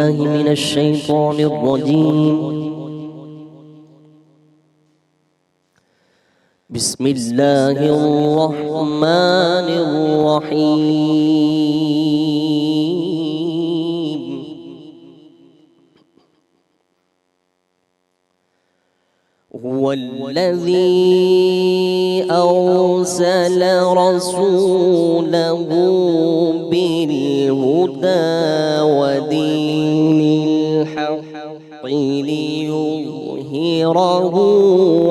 بالله من الشيطان الرجيم. بسم الله الرحمن الرحيم. هو الذي أرسل رسوله بالهدى ودين الحق ليظهره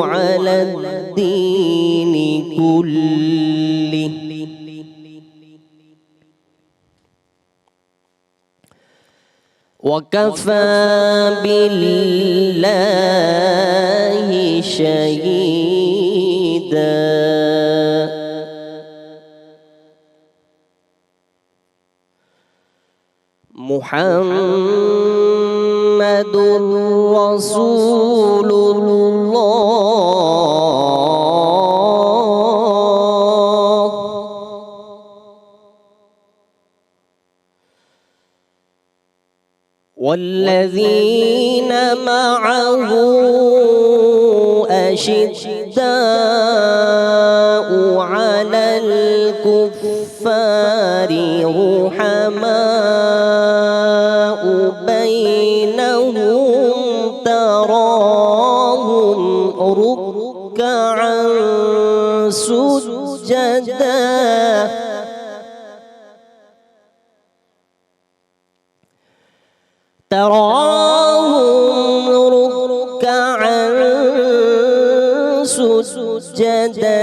على الدين كله وكفى بالله شهيدا. محمد رسول الله والذين معه أشداء على الكفار رحماء بينهم تراهم ركعا سجدا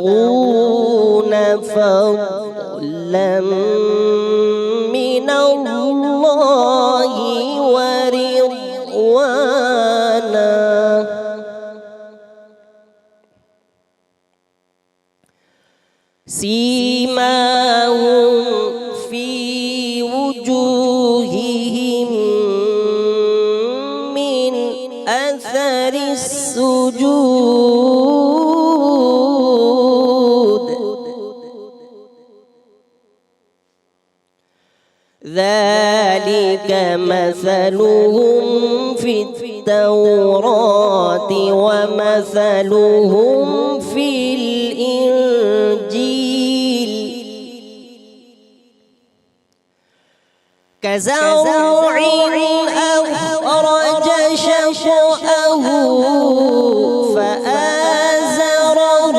يبتغون فضلا من الله ورضوانا سيماهم في وجوههم من أثر السجود ذلك مثلهم في التوراة ومثلهم في الإنجيل كزرع أخرج شطأه فآزره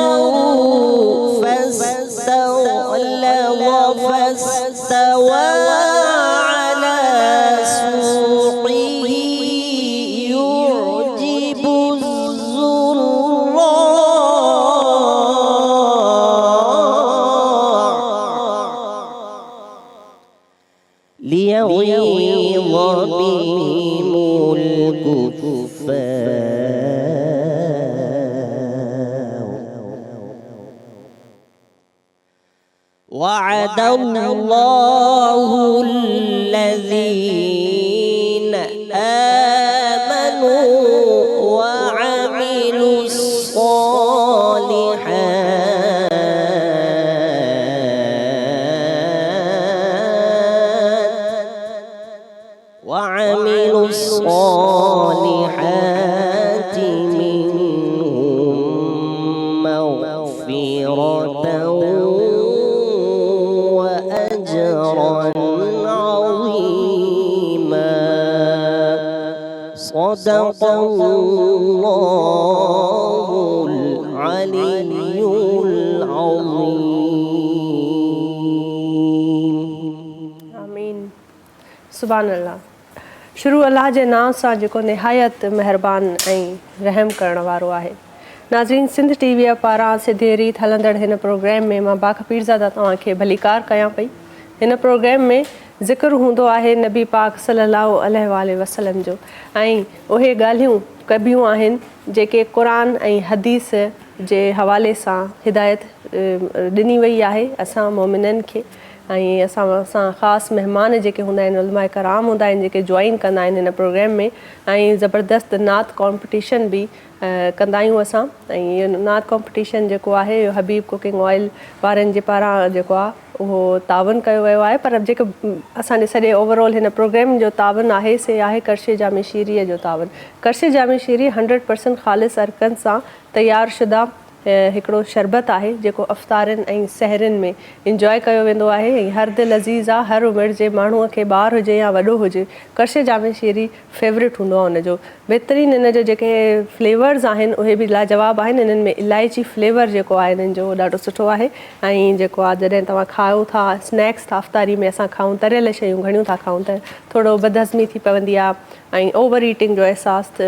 فاستغلظ فاستوى على سوقه يعجب الزراع ليغيظ بهم الكفار وعد الله الذين آمنوا وعملوا الصالحات منهم مغفرة وأجرا عظيما. صدق الله العلي العظيم. आमीन। सुभान अल्लाह। शुरू अल्लाह जे नाम सां जेको निहायत मेहरबान ऐं रहम करण वारो आहे। नाज़रीन, सिंध टीवीअ पारां सिधे रीत हलंदड़ हिन प्रोग्राम में मां बाख़पीरज़ादा तव्हांखे भलीकार कयां पई। हिन प्रोग्राम में ज़िक्र हूंदो आहे नबी पाक सल्लल्लाहु अलैहि वसल्लम जो ऐं उहे ॻाल्हियूं कबियूं आहिनि जेके क़ुरान ऐं हदीस जे हवाले सां हिदायत ॾिनी वई आहे असां मोमिननि खे। ऐं असां सां ख़ासि महिमान जेके हूंदा आहिनि उलमाए कराम हूंदा आहिनि जेके जॉइन कंदा आहिनि हिन प्रोग्राम में। ऐं ज़बरदस्त नात कॉम्पिटिशन बि कंदा आहियूं असां। ऐं इहो नात कॉम्पिटिशन जेको आहे इहो हबीब कुकिंग ऑयल वारनि जे पारां जेको आहे उहो तावन कयो वियो आहे। पर जेको असांजे सॼे ओवरऑल हिन प्रोग्राम जो तावन आहे से आहे करशे जामी शीरीअ जो तावन। करशे जामी शीरी 100% ख़ालिस अरकनि सां तयारु शुदा हिकिड़ो शरबत आहे जेको अफ़्तारनि ऐं सहरनि में इंजॉय कयो वेंदो आहे ऐं हर दिलि अज़ीज़ आहे। हर उमिरि जे माण्हूअ खे ॿार हुजे या वॾो हुजे, करशे जामी शीरी फेवरेट हूंदो आहे हुनजो। बहितरीनु हिन जो जेके फ्लेवर्स आहिनि उहे बि लाजवाब आहिनि। हिननि में इलायची फ्लेवर जेको आहे हिननि जो ॾाढो सुठो आहे। ऐं जेको आहे जॾहिं तव्हां खाओ था, स्नैक्स था अफ़्तारी में असां खाऊं, तरियल शयूं घणियूं था खाऊं त थोरो बदहज़मी थी पवंदी आहे ऐं ओवर ईटिंग जो अहसासु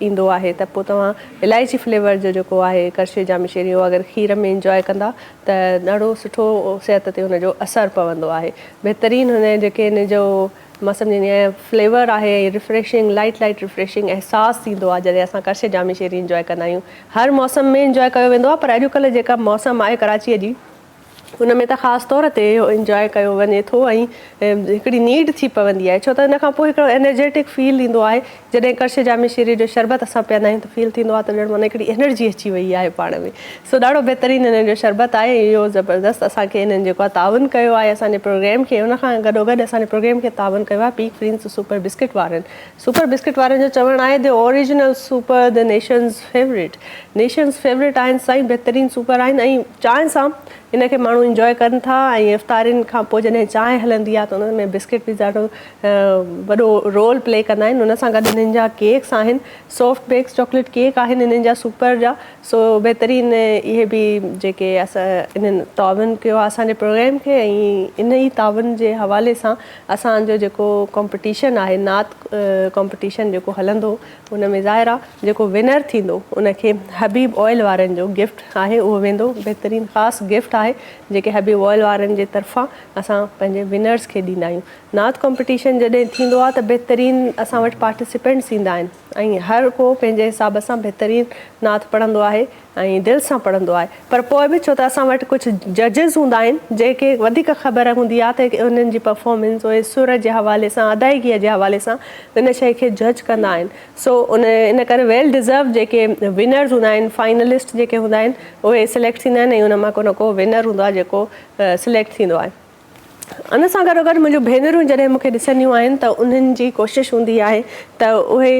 ईंदो आहे, त पोइ तव्हां इलायची फ्लेवर जो जेको आहे करशे जामी शीरी उहो अगरि खीर में इंजॉय कंदा त ॾाढो सुठो सिहत ते हुनजो असरु पवंदो आहे। बहितरीनु हुन जेके हिन जो मां सम्झंदी आहियां फ्लेवर आहे, रिफ्रेशिंग लाइट रिफ्रेशिंग अहसासु थींदो आहे जॾहिं असां करशे जामी शीरी इंजॉय कंदा आहियूं। हर मौसम में इंजॉय कयो वेंदो आहे, पर अॼुकल्ह जेका मौसम आहे कराचीअ जी उन में त ख़ासि तौर ते इहो इंजॉय कयो वञे थो ऐं हिकिड़ी नीड थी पवंदी आहे, छो त इन खां पोइ हिकिड़ो एनर्जेटिक फील ईंदो आहे। जॾहिं करशे जामी शीरी जो शरबत असां पीअंदा आहियूं त फील थींदो आहे त ॼण माना हिकिड़ी एनर्जी अची वई आहे पाण में। सो ॾाढो बहितरीनु हिननि जो शरबत आहे। इहो ज़बरदस्तु असांखे हिननि जेको आहे तावन कयो आहे असांजे प्रोग्राम खे, उन खां गॾोगॾु असांजे प्रोग्राम खे तावन कयो आहे पीक प्रिंस सुपर बिस्किट वारनि। सुपर बिस्किट वारनि जो चवणु आहे the original super the nations favourite आहिनि साईं, बहितरीनु सुपर आहिनि ऐं चांहि सां इनखे माण्हू इंजॉय कनि था। ऐं इफ़्तारियुनि खां पोइ जॾहिं चांहि हलंदी आहे त उन में बिस्किट बि ॾाढो वॾो रोल प्ले कंदा आहिनि। उन सां गॾु हिननि जा केक्स आहिनि, सॉफ्ट बेक्स चॉकलेट केक आहिनि हिननि जा सुपर जा। सो बहितरीनु इहे बि जेके असां इन्हनि तावन कयो आहे असांजे प्रोग्राम खे ऐं इन ई तावन जे हवाले सां असांजो जेको कॉम्पिटिशन आहे नात कॉम्पिटिशन जेको हलंदो उन में ज़ाहिर आहे जेको विनर थींदो उनखे हबीब ऑयल वारनि जो गिफ्ट आहे उहो वेंदो। बहितरीनु ख़ासि गिफ्ट आहे जेके हबीब ऑयल वारनि जे तरफ़ां असां पंहिंजे विनर्स खे ॾींदा आहियूं। नात कॉम्पिटिशन जॾहिं थींदो आहे त बहितरीनु असां वटि पार्टिसिपेंट्स ईंदा आहिनि ऐं हर को पंहिंजे हिसाब सां बहितरीनु नात पढ़ंदो आहे ऐं दिलि सां पढ़ंदो आहे। पर पोइ बि छो त असां वटि कुझु जजिस हूंदा आहिनि जेके वधीक ख़बर हूंदी आहे त उन्हनि जी परफॉर्मेंस उहे सुर जे हवाले सां अदायगीअ जे हवाले सां इन शइ खे जज कंदा आहिनि। सो इन करे वेल डिज़र्व जेके विनर्स हूंदा आहिनि, फाइनलिस्ट जेके हूंदा आहिनि उहे सिलेक्ट थींदा आहिनि ऐं उन मां को न को विनर हूंदो आहे जेको सिलेक्ट थींदो आहे। उन सां गॾोगॾु मुंहिंजूं भेनरूं जॾहिं मूंखे ॾिसंदियूं आहिनि त उन्हनि जी कोशिशि हूंदी आहे त उहे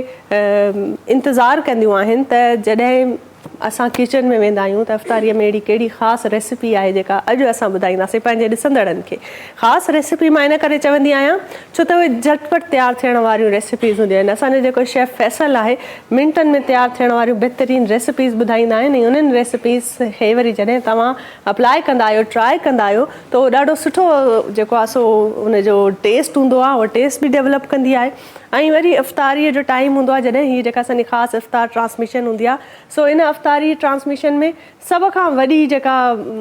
इंतज़ारु कंदियूं आहिनि त जॾहिं असां किचन में वेंदा आहियूं त अफ़्तारीअ में अहिड़ी कहिड़ी ख़ासि रेसिपी आहे जेका अॼु असां ॿुधाईंदासीं पंहिंजे ॾिसंदड़नि खे। ख़ासि रेसिपी मां इन करे चवंदी आहियां छो त उहे झटपट तयारु थियण वारियूं रेसिपीज़ हूंदियूं आहिनि। असांजो जेको शेफ फैसल आहे मिंटनि में तयारु थियण वारियूं बहितरीनु रेसिपीज़ ॿुधाईंदा आहिनि ऐं उन्हनि रेसिपीज़ खे वरी जॾहिं तव्हां अप्लाई कंदा आहियो, ट्राए कंदा आहियो त उहो ॾाढो सुठो जेको आहे सो उनजो टेस्ट हूंदो आहे, उहो टेस्ट बि डेवलप कंदी आहे। ऐं वरी इफ़्तारीअ जो टाइम हूंदो आहे जॾहिं हीअ जेका असांजी ख़ासि इफ़्तार ट्रांसमिशन हूंदी आहे, सो इन इफ़्तारी ट्रांसमिशन में सभ खां वॾी जेका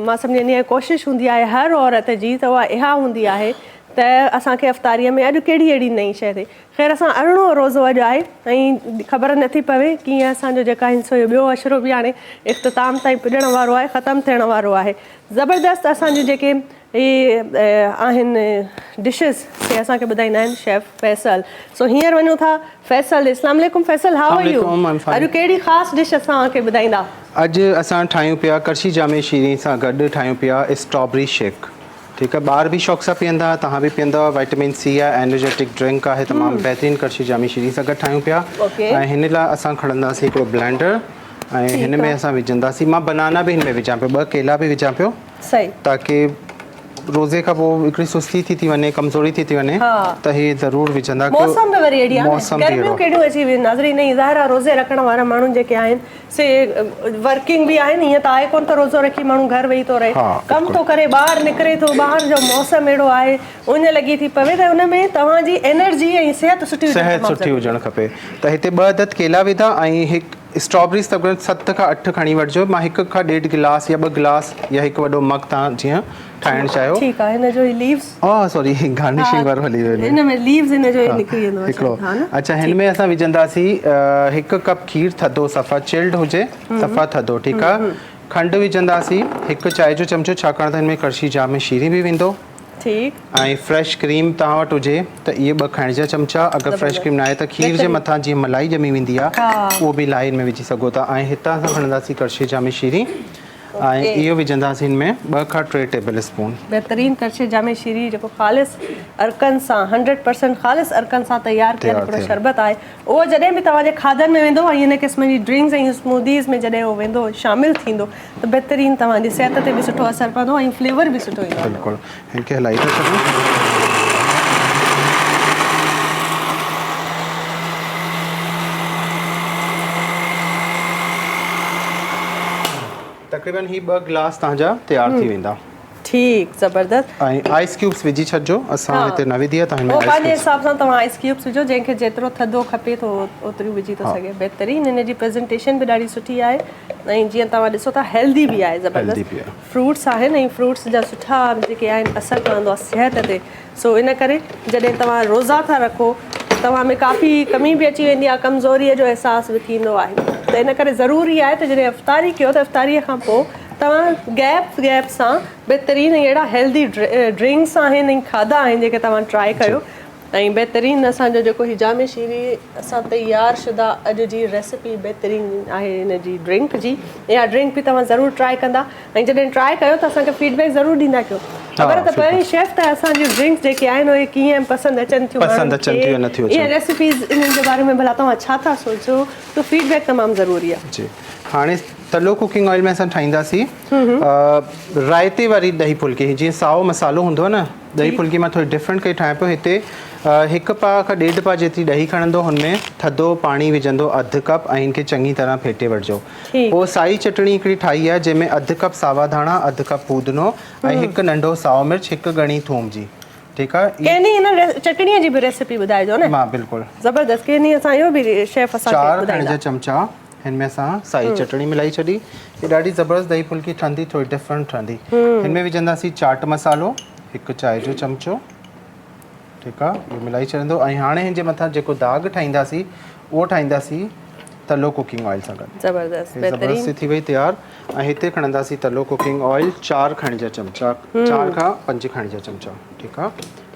मां सम्झंदी आहियां कोशिशि हूंदी आहे हर औरत जी त उहा इहा हूंदी आहे त असांखे इफ़्तारीअ में अॼु कहिड़ी अहिड़ी नई शइ थिए। ख़ैर असां अरिड़हों रोज़ो अॼु आहे ऐं ख़बर नथी पवे कीअं असांजो जेका हिसो ॿियो अशरो बि हाणे इख़्तिताम ताईं पुॼण वारो आहे, ख़तमु थियण वारो आहे। ज़बरदस्त असांजूं जेके इहे आहिनि डिशिस से असांखे ॿुधाईंदा आहिनि शेफ फैसल। सो हींअर वञूं था फैसल। अस्सलाम वालेकुम फैसल, हाउ आर यू? अॼु कहिड़ी ख़ासि डिश असांखे ॿुधाईंदा? अॼु असां ठाहियूं पिया करशी जामी शीरी सां गॾु ठाहियूं पिया स्ट्रॉबेरी शेक। ठीकु आहे, ॿार बि शौक़ सां पीअंदा, तव्हां बि पीअंदव। विटामिन सी आहे, एनर्जेटिक ड्रिंक आहे, तमामु बहितरीनु करशी जामी शीरी सां गॾु ठाहियूं पिया। ऐं हिन लाइ असां खणंदासीं हिकिड़ो ब्लेंडर ऐं हिन में असां विझंदासीं, मां बनाना बि हिन में विझां पियो, 2 केला बि विझां पियो सही, ताकी रोज़े खां पोइ हिकिड़ी सुस्ती थी वञे, कमज़ोरी थी वञे त हे ज़रूरु विझंदा। मौसम बि वरी अहिड़ी आहे, गर्मियूं कहिड़ियूं अची वियूं नाज़रीन। नहीं ज़ाहिर आहे रोज़े रखण वारा माण्हू जेके आहिनि से वर्किंग बि आहिनि, ईअं त आहे कोन त रोज़ो रखी माण्हू घर वेही थो रहे, कमु थो करे, ॿाहिरि निकिरे थो, ॿाहिरि जो मौसम अहिड़ो आहे, उञ लॻी थी पवे त उन में तव्हांजी एनर्जी ऐं सिहत सुठी हुजणु खपे। त हिते 2 अदद केला विधा ऐं हिकु स्ट्रॉबेरीज़ तक़रीबन 7 खां 8 खणी वठिजो। मां 1 खां 1.5 गिलास या 2 गिलास या 1 वॾो मग तव्हां जीअं ठाहिणु चाहियो। ठीकु आहे, हिन जो लीव्स सॉरी गार्निशिंग वारो हली वियो, हिन में लीव्स हिन जो निकिरी वेंदो हिकिड़ो। अच्छा, हिन में असां विझंदासीं 1 कप खीर थधो, सफ़ा चिल्ड हुजे, सफ़ा थधो। ठीकु आहे, खंडु विझंदासीं 1 चांहि जो चमचो, छाकाणि त हिन में करशी जामी शीरी बि वेंदो। ठीकु, ऐं फ्रेश क्रीम तव्हां वटि हुजे त इहे 2 खाइण जा चमचा। अगरि फ्रेश क्रीम न आहे त खीर जे मथां जीअं मलाई ॼमी वेंदी आहे उहो बि लाइन में विझी सघो था। ऐं हितां असां खणंदासीं करशी जामी शीरी ऐं इहो विझंदासीं हिन में 2 खां 3 टेबल स्पून बहितरीन करछे जामे शीरी जेको ख़ालिस अरकन सां 100% ख़ालिस अरकन सां तयारु कयल हिकिड़ो शरबत आहे उहो जॾहिं बि तव्हांजे खाधनि में वेंदो ऐं हिन क़िस्म जी ड्रिंक्स ऐं स्मूदीज़ में जॾहिं उहो वेंदो शामिलु थींदो त बहितरीन तव्हांजी सिहत ते बि सुठो असरु पवंदो ऐं फ्लेवर बि सुठो ईंदो। बिल्कुलु हिनखे हलाई था छॾूं। तक़रीबन ही 2 गिलास तव्हांजा तयारु थी वेंदा। ठीकु ज़बरदस्त। ऐं आइस क्यूब्स विझी छॾिजो असां हिते न विधी आहे त हिन में पंहिंजे हिसाब सां तव्हां आइस क्यूब्स विझो जंहिंखे जेतिरो थधो खपे थो ओतिरी विझी थो सघे। बहितरीन हिन जी प्रेज़ेंटेशन बि ॾाढी सुठी आहे ऐं जीअं तव्हां ॾिसो था हेल्दी बि आहे ज़बरदस्त। फ्रूट्स आहिनि ऐं फ्रूट्स जा सुठा जेके आहिनि असरु पवंदो आहे सिहत ते। सो इन करे जॾहिं तव्हां रोज़ा था रखो तव्हां में काफ़ी कमी बि अची वेंदी आहे कमज़ोरीअ जो अहसासु बि थींदो आहे त इन करे ज़रूरी आहे त जॾहिं इफ़्तारी कयो त इफ़्तारीअ खां पोइ तव्हां गैप सां बहितरीन अहिड़ा हेल्दी ड्रिंक्स आहिनि ऐं खाधा आहिनि जेके तव्हां ट्राई कयो ऐं बहितरीन असांजो जेको हिजामे शीरी असां तयारु शुदा अॼु जी रेसिपी बहितरीन आहे हिन जी ड्रिंक जी। इहा ड्रिंक बि तव्हां ज़रूरु ट्राई कंदा ऐं जॾहिं ट्राई कयो त असांखे फीडबैक ज़रूरु ॾींदा कयो ख़बर त पहिरीं शेफ त असांजी ड्रिंक्स जेके आहिनि उहे कीअं पसंदि अचनि थियूं इहे रेसिपीज़ इन्हनि जे बारे में भला तव्हां छा था सोचो त फीडबैक तमामु ज़रूरी आहे। जी हाणे तलो कुकिंग ऑयल में असां ठाहींदासीं रायते वारी ॾही फुल्की जीअं साओ मसालो हूंदो आहे न ॾही फुल्की मां थोरी डिफरेंट कई ठाहियां पियो। हिते 1 पाउ खां 1.5 पाउ जेतिरी ॾही खणंदो हुनमें थधो पाणी विझंदो 1/2 कप ऐं हिनखे चङी तरह फेटे वठिजो। पोइ साई चटणी हिकिड़ी ठाही आहे जंहिंमें 1/2 कप सावा धाणा 1/2 कप पूदनो ऐं 1 नंढो साओ मिर्च 1 गणी थूम जी। ठीकु आहे इन चटणीअ जी बि रेसिपी ॿुधाइजो न। मां बिल्कुलु ज़बरदस्त केनी असां इहो बि शेफ असांखे 4 खंड जा चमचा हिन में असां साई चटणी मिलाई छॾी। ये ॾाढी ज़बरदस्त दही फुल्की ठहंदी थोड़ी डिफरेंट ठहंदी। हिन में विझंदासीं चाट मसालो 1 चांहि जो चमचो। ठीकु आहे इहो मिलाई छॾींदो ऐं हाणे हिन जे मथां जेको दाग ठाहींदासीं उहो ठाहींदासीं तलो कुकिंग ऑयल सां गॾु। ज़बरदस्त थी वई तयारु। ऐं हिते खणंदासीं तलो कुकिंग ऑयल 4 खंड जा चमचा 4 खां 5 खंड जा चमचा। ठीकु आहे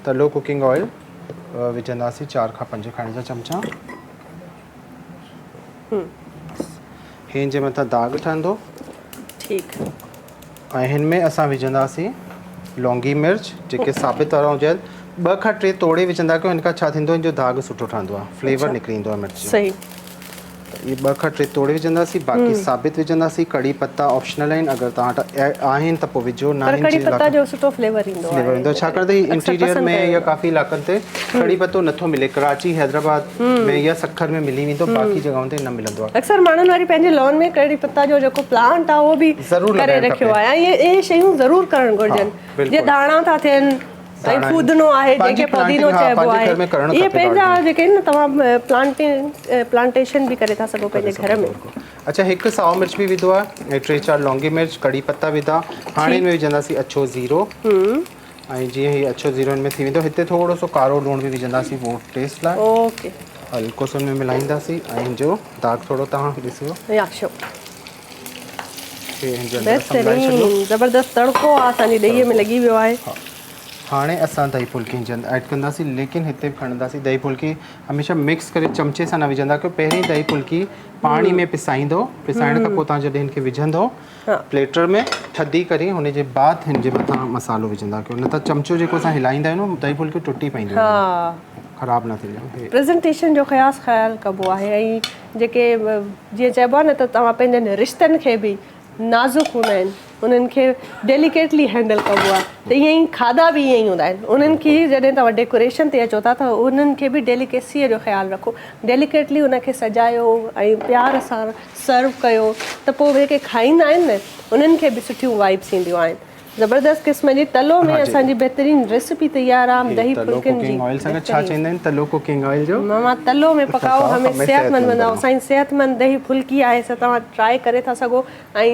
तलो कुकिंग ऑयल विझंदासीं 4 खां 5 खंड जा चमचा। हिन जे मथां दाग ठहंदो। ठीकु ऐं हिन में असां विझंदासीं लौंगी मिर्च जेके साबित वारा हुजनि 2 खां 3 तोड़े विझंदा कयो हिन खां छा थींदो हिन जो दाग सुठो ठहंदो आहे फ्लेवर निकिरी ईंदो आहे मिर्च सही। ये 2 खां 3 तोड़े विझंदासीं बाक़ी साबित विझंदासीं कड़ी पत्ता ऑप्शनल आहिनि अगरि तव्हां वटि आहिनि त पोइ विझो न कड़ी पत्ता जो सुठो फ्लेवर ईंदो छाकाणि त इंटीरियर में या काफ़ी इलाइक़नि ते कड़ी पत्तो नथो मिले। कराची हैदराबाद में या सखर में मिली वेंदो बाक़ी जॻहियुनि ते न मिलंदो आहे। अक्सर माण्हुनि वारी पंहिंजे लॉन में कड़ी पत्ता जो जेको प्लांट आहे उहो बि ज़रूरु करे रखियो आहे ऐं इहे शयूं ज़रूरु करणु घुरिजनि जीअं धाणा था थियनि ऐं फूदनो आहे जेके पुदीनो चइबो आहे इहे पंहिंजा जेके आहिनि न तव्हां प्लांटेशन बि करे था सघो पंहिंजे घर में। अच्छा 1 साओ मिर्च बि विधो आहे ऐं 3-4 लौंगी मिर्च कड़ी पत्ता विधा। हाणे हिन में विझंदासीं अछो ज़ीरो ऐं जीअं ही अछो ज़ीरो हिन में थी वेंदो हिते थोरो सो कारो लूणु बि विझंदासीं वो टेस्ट लाइ। ओके हल्को सो में मिलाईंदासीं ऐं हिन जो दाग थोरो तव्हां ॾिसो ज़बरदस्त तड़को आहे असांजी ॾहीअ में लॻी वियो आहे। हाणे असां दही फुल्की ऐड कंदासीं लेकिन हिते बि खणंदासीं दही फुल्की हमेशह मिक्स करे चमचे सां न विझंदा कयो। पहिरीं दही फुल्की पाणी में पिसाईंदो पिसाइण खां पोइ तव्हां जॾहिं हिनखे विझंदो प्लेटर में थधी करे हुन जे बाद हिन जे मथां मसालो विझंदा कयो न त चमचो जेको असां हिलाईंदा आहियूं न दही फुल्की टुटी पवंदी ख़राबु न थींदी। प्रेज़ेंटेशन जो ख़्यालु कबो आहे ऐं जेके जीअं चइबो आहे न त तव्हां पंहिंजनि रिश्तनि खे बि नाज़ुक हूंदा आहिनि उन्हनि खे डेलिकेटली हैंडल कबो आहे त ईअं ई खाधा बि ईअं ई हूंदा आहिनि उन्हनि खे जॾहिं तव्हां डेकोरेशन ते अचो था त उन्हनि खे बि डेलिकेसीअ जो ख़्यालु रखो डेलिकेटली उनखे सजायो ऐं प्यार सां सर्व कयो त पोइ जेके खाईंदा आहिनि न उन्हनि खे बि सुठियूं वाइब्स ईंदियूं आहिनि। ज़बरदस्त क़िस्म जी तलो में असांजी बहितरीन रेसिपी तयारु आहे दही फुल्कनि जी। ऑयल सां छा चवंदा आहिनि तलो कुकिंग ऑयल जो मां तलो में पकाओ हमें सेहतमंद बनाओ। असांजी सेहतमंद दही फुल्की आहे तव्हां ट्राई करे था सघो ऐं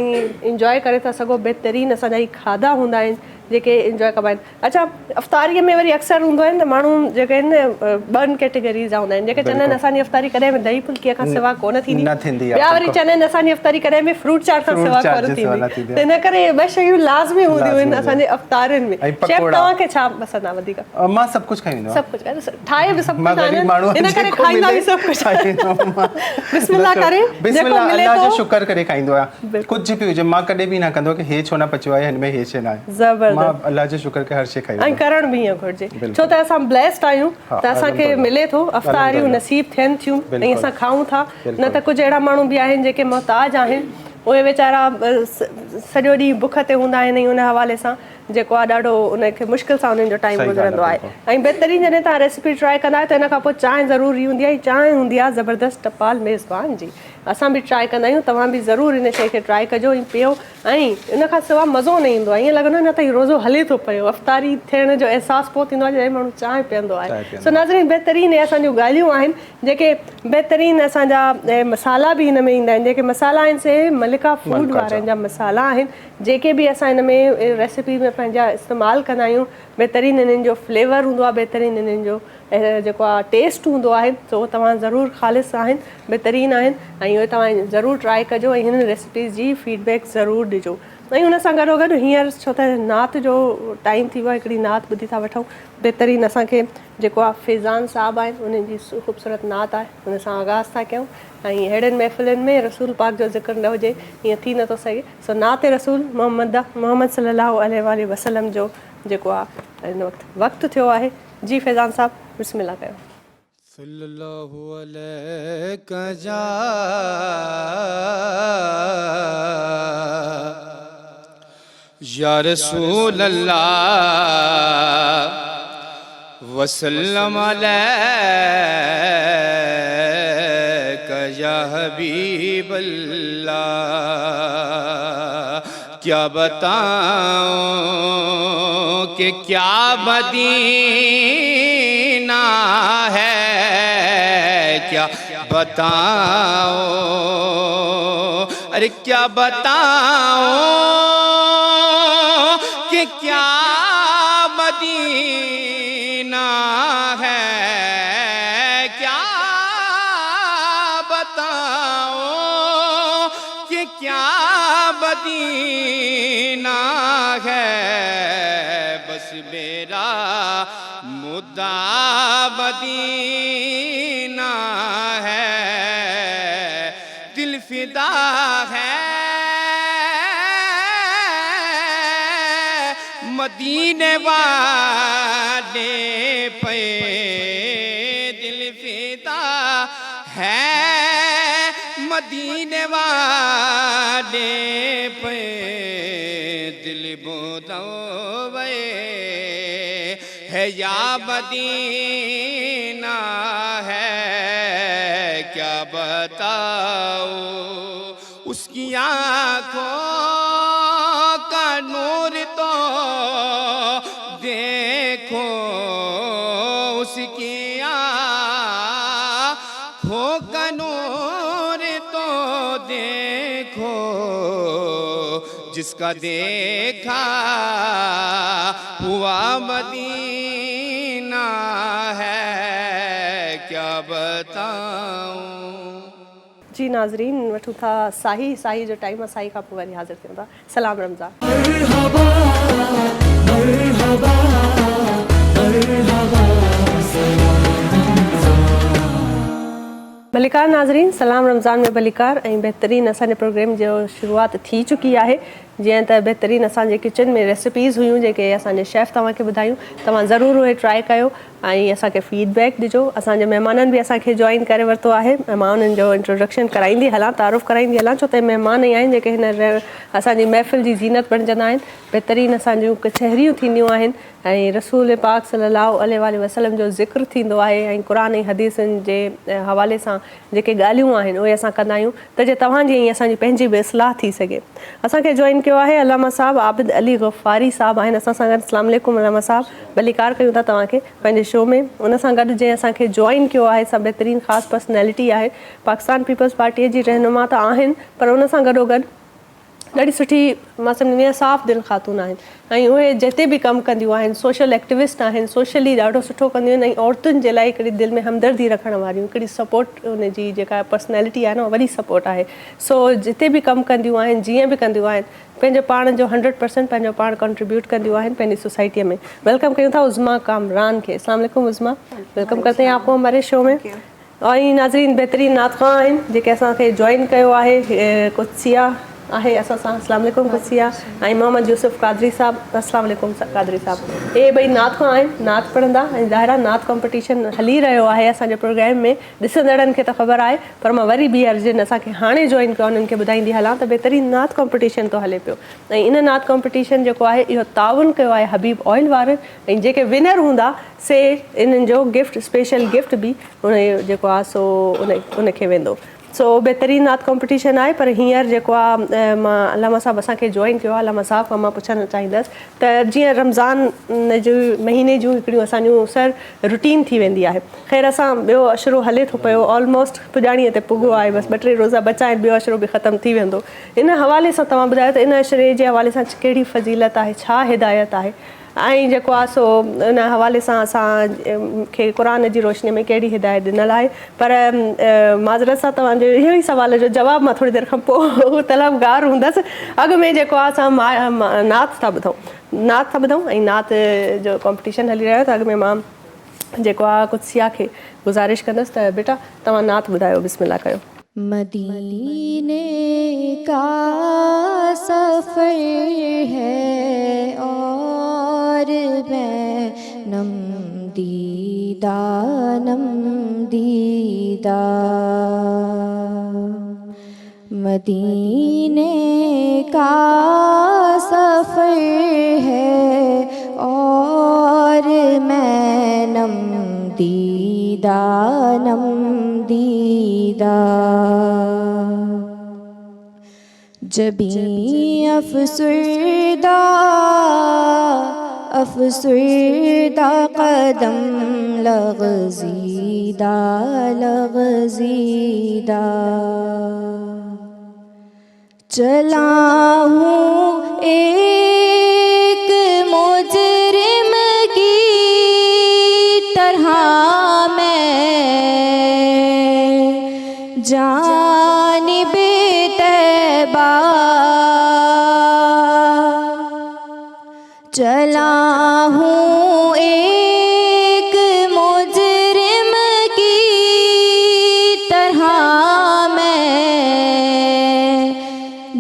इंजॉय करे था सघो। बहितरीन असांजा ही खाधा हूंदा आहिनि जेके इंजॉय कंदा आहिनि। अच्छा, अफ़्तारीअ में वरी अक्सर हूंदो आहे न माण्हू जेके आहिनि ॿ कैटेगरीज़ जा हूंदा आहिनि, जेके चवंदा आहिनि असांजी अफ़्तारी कॾहिं बि दही फुल्कीअ खां सिवा कोन थींदी, ॿिया वरी चवंदा आहिनि असांजी अफ़्तारी कॾहिं बि फ्रूट चाट खां सिवा कोन थींदी। त इन करे ॿ शयूं लाज़मी हूंदियूं आहिनि असांजे अफ़्तारियुनि में। शेफ तव्हांखे छा पसंदि आहे वधीक? मां सभु कुझु खाईंदो आहियां, सभु कुझु ठाहे बि सभु कुझु इन करे खाईंदा बि सभु कुझु। बिस्मिल्लाह करे जेको मिले अल्लाह जो शुक्र करे खाईंदो आहियां, कुझु बि हुजे मां कॾहिं बि न कंदो कि हे छो न पचियो आहे, हिन में हे शइ न आहे। ज़बरदस्त, मां अल्लाह जो शुक्र करे हर शइ खाईंदो ऐं करण बि ईअं घुरिजे, छो त असां ब्लेस्ड आहियूं त असांखे मिले थो, अफ़्तारियूं नसीब थियनि थियूं ऐं असां खाऊं था। न त कुझु अहिड़ा माण्हू बि आहिनि जेके मोहताज आहिनि, उहे वीचारा सॼो ॾींहुं बुख ते हूंदा आहिनि ऐं उन हवाले सां जेको आहे ॾाढो उनखे मुश्किल सां उन्हनि जो टाइम गुज़रंदो आहे। ऐं बहितरीन जॾहिं तव्हां रेसिपी ट्राए कंदा आहियो त इन खां पोइ चांहि ज़रूरी हूंदी आहे, ऐं चांहि हूंदी आहे ज़बरदस्त टपाल मेज़बान जी। असां बि ट्राए कंदा आहियूं, तव्हां बि ज़रूरु इन शइ खे ट्राए कजो ऐं पियो, ऐं इन खां सवाइ मज़ो न ईंदो आहे, ईअं लॻंदो आहे न त हीउ रोज़ो हले थो पियो। अफ़्तारी थियण जो अहसासु पोइ थींदो आहे जॾहिं माण्हू चांहि पीअंदो आहे। सो नाज़रीन, बहितरीन इहे असांजूं ॻाल्हियूं आहिनि जेके बहितरीन असांजा मसाला बि हिन में ईंदा आहिनि। जेके मसाला आहिनि से मलिका फूड वारनि जा मसाला आहिनि, जेके बि असां हिन में रेसिपी में पंहिंजा इस्तेमालु कंदा आहियूं। बहितरीन इन्हनि जो फ्लेवर हूंदो आहे, बहितरीन इन्हनि जो जेको आहे टेस्ट हूंदो आहे, सो तव्हां ज़रूरु ख़ालिस आहिनि, बहितरीन आहिनि, ऐं उहे तव्हां ज़रूरु ट्राए कजो ऐं हिन रेसिपीज़ जी फीडबैक ज़रूरु ॾिजो। ऐं हुन सां गॾोगॾु हींअर छो त नात जो टाइम थी वियो आहे, हिकिड़ी नात ॿुधी था वठूं। बहितरीन असांखे जेको आहे फैज़ान साहिबु आहिनि, उन्हनि जी ख़ूबसूरत नात आहे, हुन सां आगाज़ था कयूं। ऐं अहिड़नि महफ़िलनि में रसूल पाक जो ज़िक्र न हुजे ईअं थी नथो सघे। सो नात रसूल मोहम्मद सल्लल्लाहु अलैहि वसल्लम जो जेको आहे हिन वक़्तु थियो आहे। जी फैज़ान साहिबु, बिस्मिल्लाह कयो। सल्लल्लाहु अलैहि जा या रसूल अल्लाह वसल्लम अलैका या हबीब अल्लाह। क्या बताऊं कि क्या मदीना है, क्या बताऊं, अरे क्या बताऊं कि क्या मदीना है, क्या बताऊं कि क्या मदीना है। बस मेरा मुद्दा मदीना है, दिल फिदा है मदीने वाले पे, दिल फिदा है मदीने वाले पे, दिल मुदव्वे है या मदीना है। क्या बताओ उसकी आँखों का नूर तो देखो, उसकी आँखों का नूर तो देखो, जिसका देखा हुआ मदीना है। क्या बताऊं। जी नाज़रीन, वठूं था साही जो टाइम आहे, साही खां पोइ वरी हाज़िर थियूं था। सलाम रमज़ान। मलिकार नाज़रीन, सलाम रमज़ान में भलीकार ऐं बहितरीन असांजे प्रोग्राम जो शुरूआत थी चुकी आहे। जीअं त बहितरीन असांजे किचन में रेसिपीज़ हुयूं जेके असांजे शेफ़ तव्हांखे ॿुधायूं, तव्हां ज़रूरु उहे ट्राए कयो ऐं असांखे फीडबैक ॾिजो। असांजे महिमाननि बि असांखे जॉइन करे वरितो आहे। महिमाननि जो इंट्रोडक्शन कराईंदी हलां, तारुफ़ कराईंदी हलां, छो त महिमान ई आहिनि जेके हिन असांजी महफ़िल जी ज़ीनत बणिजंदा आहिनि। बहितरीन असांजूं कचहरियूं थींदियूं आहिनि ऐं रसूल पाक सल्लल्लाहु अलैहि वसल्लम जो ज़िक्र थींदो आहे ऐं क़ुरान ऐं हदीसनि जे हवाले सां जेके ॻाल्हियूं आहिनि उहे असां कंदा आहियूं त जे तव्हांजी ऐं असांजी पंहिंजी बि इस्लाह थी सघे। असांखे जॉइन कयो आहे अलामा साहिबु आबिद अली गफ़ारी साहिबु आहिनि असां सां गॾु। अस्सलाम वालेकुम अलामा साहिबु, भलीकार कयूं था तव्हांखे पंहिंजे शो में। उन सां गॾु जंहिं असांखे जॉइन कयो आहे सा बहितरीन ख़ासि पर्सनैलिटी आहे, पाकिस्तान पीपल्स पार्टीअ जी रहनुमा त आहिनि, पर उन सां गॾोगॾु ॾाढी सुठी मां सम्झंदी आहियां साफ़ दिलि ख़ातून आहिनि ऐं उहे जिते बि कमु कंदियूं आहिनि सोशल एक्टिविस्ट आहिनि सोशली ॾाढो सुठो कंदियूं आहिनि ऐं औरतुनि जे लाइ हिकिड़ी दिलि में हमदर्दी रखण वारियूं हिकिड़ी सपोर्ट उनजी जेका पर्सनैलिटी आहे न उहा वॾी सपोर्ट आहे सो जिते बि कमु कंदियूं आहिनि जीअं बि कंदियूं आहिनि पंहिंजो पाण जो 100% पंहिंजो पाण कंट्रीब्यूट कंदियूं आहिनि पंहिंजी सोसाइटीअ में वेलकम कयूं था उज़मा कामरान खे अस्सलाम वालेकुम उज़मा वेलकम करते हैं आपको हमारे शो में और नाज़रीन बहितरीन नातख़्वां आहिनि जेके असांखे जॉइन कयो आहे कुदसिया आहे असां सां अस्सलाम वालेकुम कुदसिया ऐं मोहम्मद यूसुफ कादरी साहब अस्सलाम वालेकुम कादरी साहब इहे ॿई नातख़्वां आहिनि नात पढ़ंदा ऐं ज़ाहिरा नात कॉम्पिटिशन हली रहियो आहे असांजे प्रोग्राम में ॾिसंदड़नि खे त ख़बर आहे पर मां वरी बि अर्जन असांखे हाणे जॉइन कयो उन्हनि खे ॿुधाईंदी हलां त बहितरीन नात कॉम्पिटिशन थो हले पियो ऐं इन नात कॉम्पिटिशन जेको आहे इहो ताउन कयो आहे हबीब ऑयल वारनि ऐं जेके विनर हूंदा से इन्हनि जो गिफ्ट स्पेशल गिफ्ट बि उन जेको आहे सो उनखे वेंदो सो बहितरीन नात कॉम्पिटिशन आहे पर हींअर जेको आहे मां अलामा साहब असांखे जॉइन कयो आहे अलामा साहब खां मां पुछणु चाहींदसि त जीअं रमज़ान जो महीने जूं हिकिड़ियूं असांजूं सर रुटीन थी वेंदी आहे ख़ैर असां ॿियो अशरो हले थो पियो ऑलमोस्ट पुॼाणीअ ते पुॻो आहे बसि 2-3 रोज़ा बचा आहिनि ॿियो अशरो बि ख़तमु थी वेंदो इन हवाले सां तव्हां ॿुधायो त इन अशरे जे हवाले सां कहिड़ी फज़ीलत आहे छा हिदायत आहे ऐं जेको आहे सो उन हवाले सां असांखे क़ुर जी रोशनी में कहिड़ी हिदायत ॾिनल आहे पर माज़रत सां तव्हांजो इहो ई सुवाल जो जवाबु मां थोरी देरि खां पोइ तलबगार हूंदसि अॻु में जेको आहे असां नात था ॿुधूं ऐं नात जो कॉम्पिटिशन हली रहियो त अॻु में मां जेको आहे कुदसिया खे गुज़ारिश कंदसि त बेटा तव्हां नात ॿुधायो बिस्मिल्लाह कयो मदीने का सफ़र है और मैं नम दीदा मदीने का सफ़र है और मैं नम दीदा जबी अफसुरदा कदम लग़ज़ीदा चला हूँ एक मुजरिम की तरह मैं जानिबे तैबा चला हूँ एक मुजरिम की तरह मैं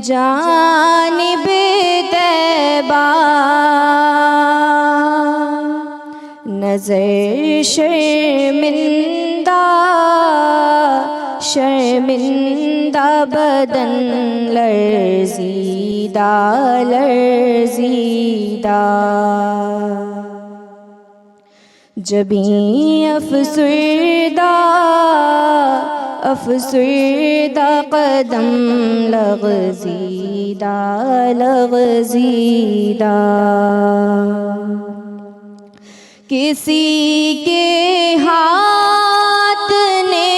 जानिबे तैबा नज़र शर्मिंदा बदन लर्ज़ीदा जबी अफसुरदा कदम लग़ज़ीदा किसी के हाथ ने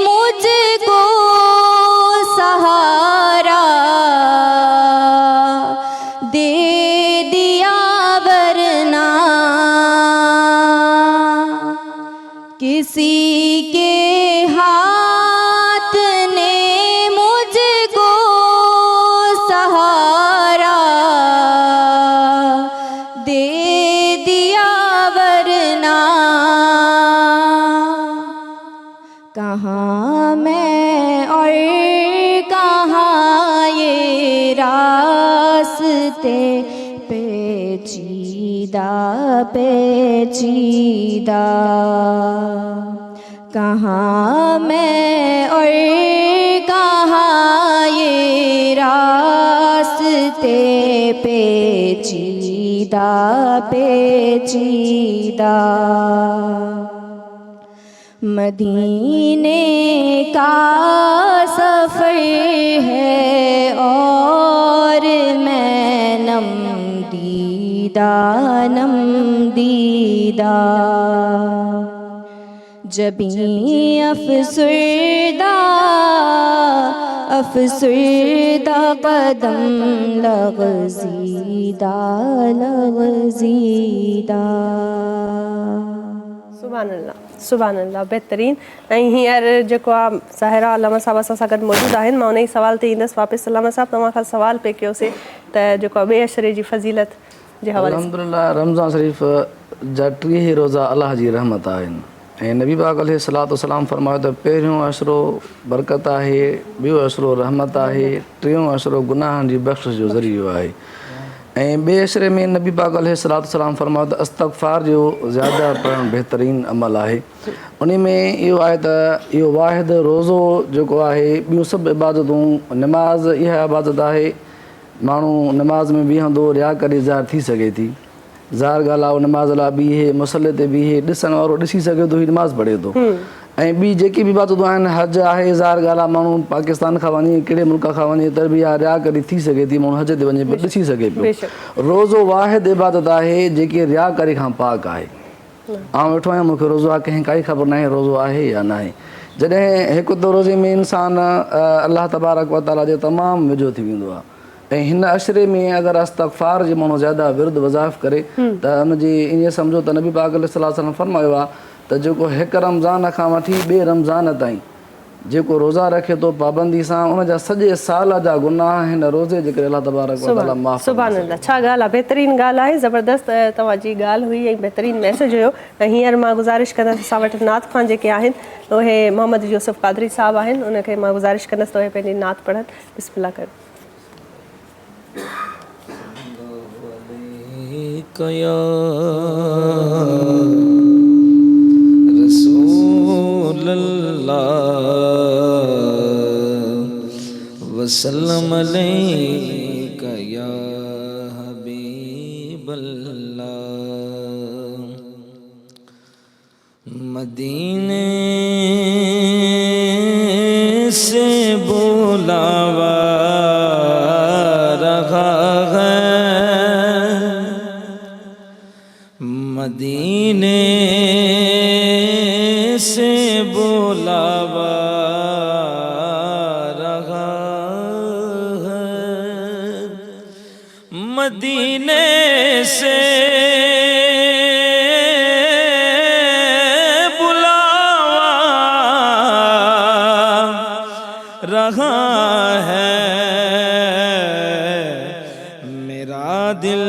मुझको सहारा दे दिया वरना किसी के हाथ ने मुझको सहारा दे दिया वरना कहाँ मैं और कहाँ ये रास्ते पेचीदा कहाँ मैं और कहाँ ये रास्ते पेचीदा मदीने का सफ़र है और मैं नम दीदा जबी अफसुर्दा कदम लग़ज़ीदा लग़ज़ीदा। सुभान अल्लाह बेहतरीन। ऐं हींअर जेको आहे ज़ाहिरा अलामा साहब असां सां गॾु मौजूदु आहिनि। मां उन ई सवाल ते ईंदसि वापसि। अलामा साहब तव्हां खां सवाल पे कयोसीं त जेको आहे ॿिए अशरे जी फज़ीलत जे हवाले सां। अल्हम्दुलिल्लाह रमज़ान शरीफ़ जा 30 रोज़ा अलाह जी रहमत आहिनि ऐं नबी पाक अलैहिस्सलातु वस्सलाम फरमायो त पहिरियों अशरो बरकत आहे, ॿियो अशरो रहमत आहे, टियों अशरो गुनाहनि जी बख़्शिश जो ज़रियो आहे। ऐं ॿिए अशरे में नबी पाक अलैहिस्सलातु वस्सलाम फरमायो त इस्तग़फ़ार जो ज़्यादा पढ़णु बहितरीनु अमल आहे। उन में इहो आहे त इहो वाहिद रोज़ो जेको आहे, ॿियूं सभु इबादतूं, नमाज़ इहा इबादत आहे, माण्हू नमाज़ में बीहंदो रिया करे ज़ाहिर थी सघे थी। ज़ाहिर ॻाल्हि आहे नमाज़ लाइ बीहे, मसले ते बीहे, ॾिसण वारो ॾिसी सघे थो, हीअ नमाज़ पढ़े थो। ऐं ॿी जेकी बि इबादतूं आहिनि, हज आहे, ज़ाहिर ॻाल्हि आहे माण्हू पाकिस्तान खां वञे, कहिड़े मुल्क खां वञे त बि इहा रिया करे थी सघे थी, माण्हू हज ते वञे पियो ॾिसी सघे पियो। रोज़ो वाहिद इबादत आहे जेकी रिया करे खां पाक आहे। आउं वेठो आहियां, मूंखे रोज़ो आहे, कंहिं काई ख़बर न आहे रोज़ो आहे या न आहे। जॾहिं हिकु त रोज़े में इंसान अलाह तबारक व तआला जे तमामु वेझो थी वेंदो आहे। ऐं हिन अशरे में अगरि इस्तग़फ़ार जे माण्हू ज़्यादा विर्द वज़ाइफ़ करे त हुनजी ईअं सम्झो त नबी पाक अलैहिस्सलातु वस्सलाम फरमायो आहे त जेको हिकु रमज़ान खां वठी ॿिए रमज़ान ताईं जेको रोज़ा रखे थो पाबंदी सां, उनजा सॼे साल जा गुनाह हिन रोज़े जे करे अलाह तबारक व तआला माफ़। सुभान अल्लाह, छा ॻाल्हि आहे, बहितरीनु ॻाल्हि आहे, ज़बरदस्त तव्हांजी ॻाल्हि हुई ऐं बहितरीनु मैसेज हुयो। ऐं हींअर मां गुज़ारिश कंदसि असां वटि नात ख़्वान जेके आहिनि उहे मोहम्मद यूसुफ क़ादरी साहब आहिनि, उनखे मां गुज़ारिश कंदसि त उहे पंहिंजी नात पढ़नि। बिस्मिल्लाह कयो। रसूल अल्लाह वसल्लम अलैका या हबीब अल्लाह। मदीने से बुलावा रहा है, मदीने से बुलावा रहा है, मदीने से बुलावा रहा है, मेरा दिल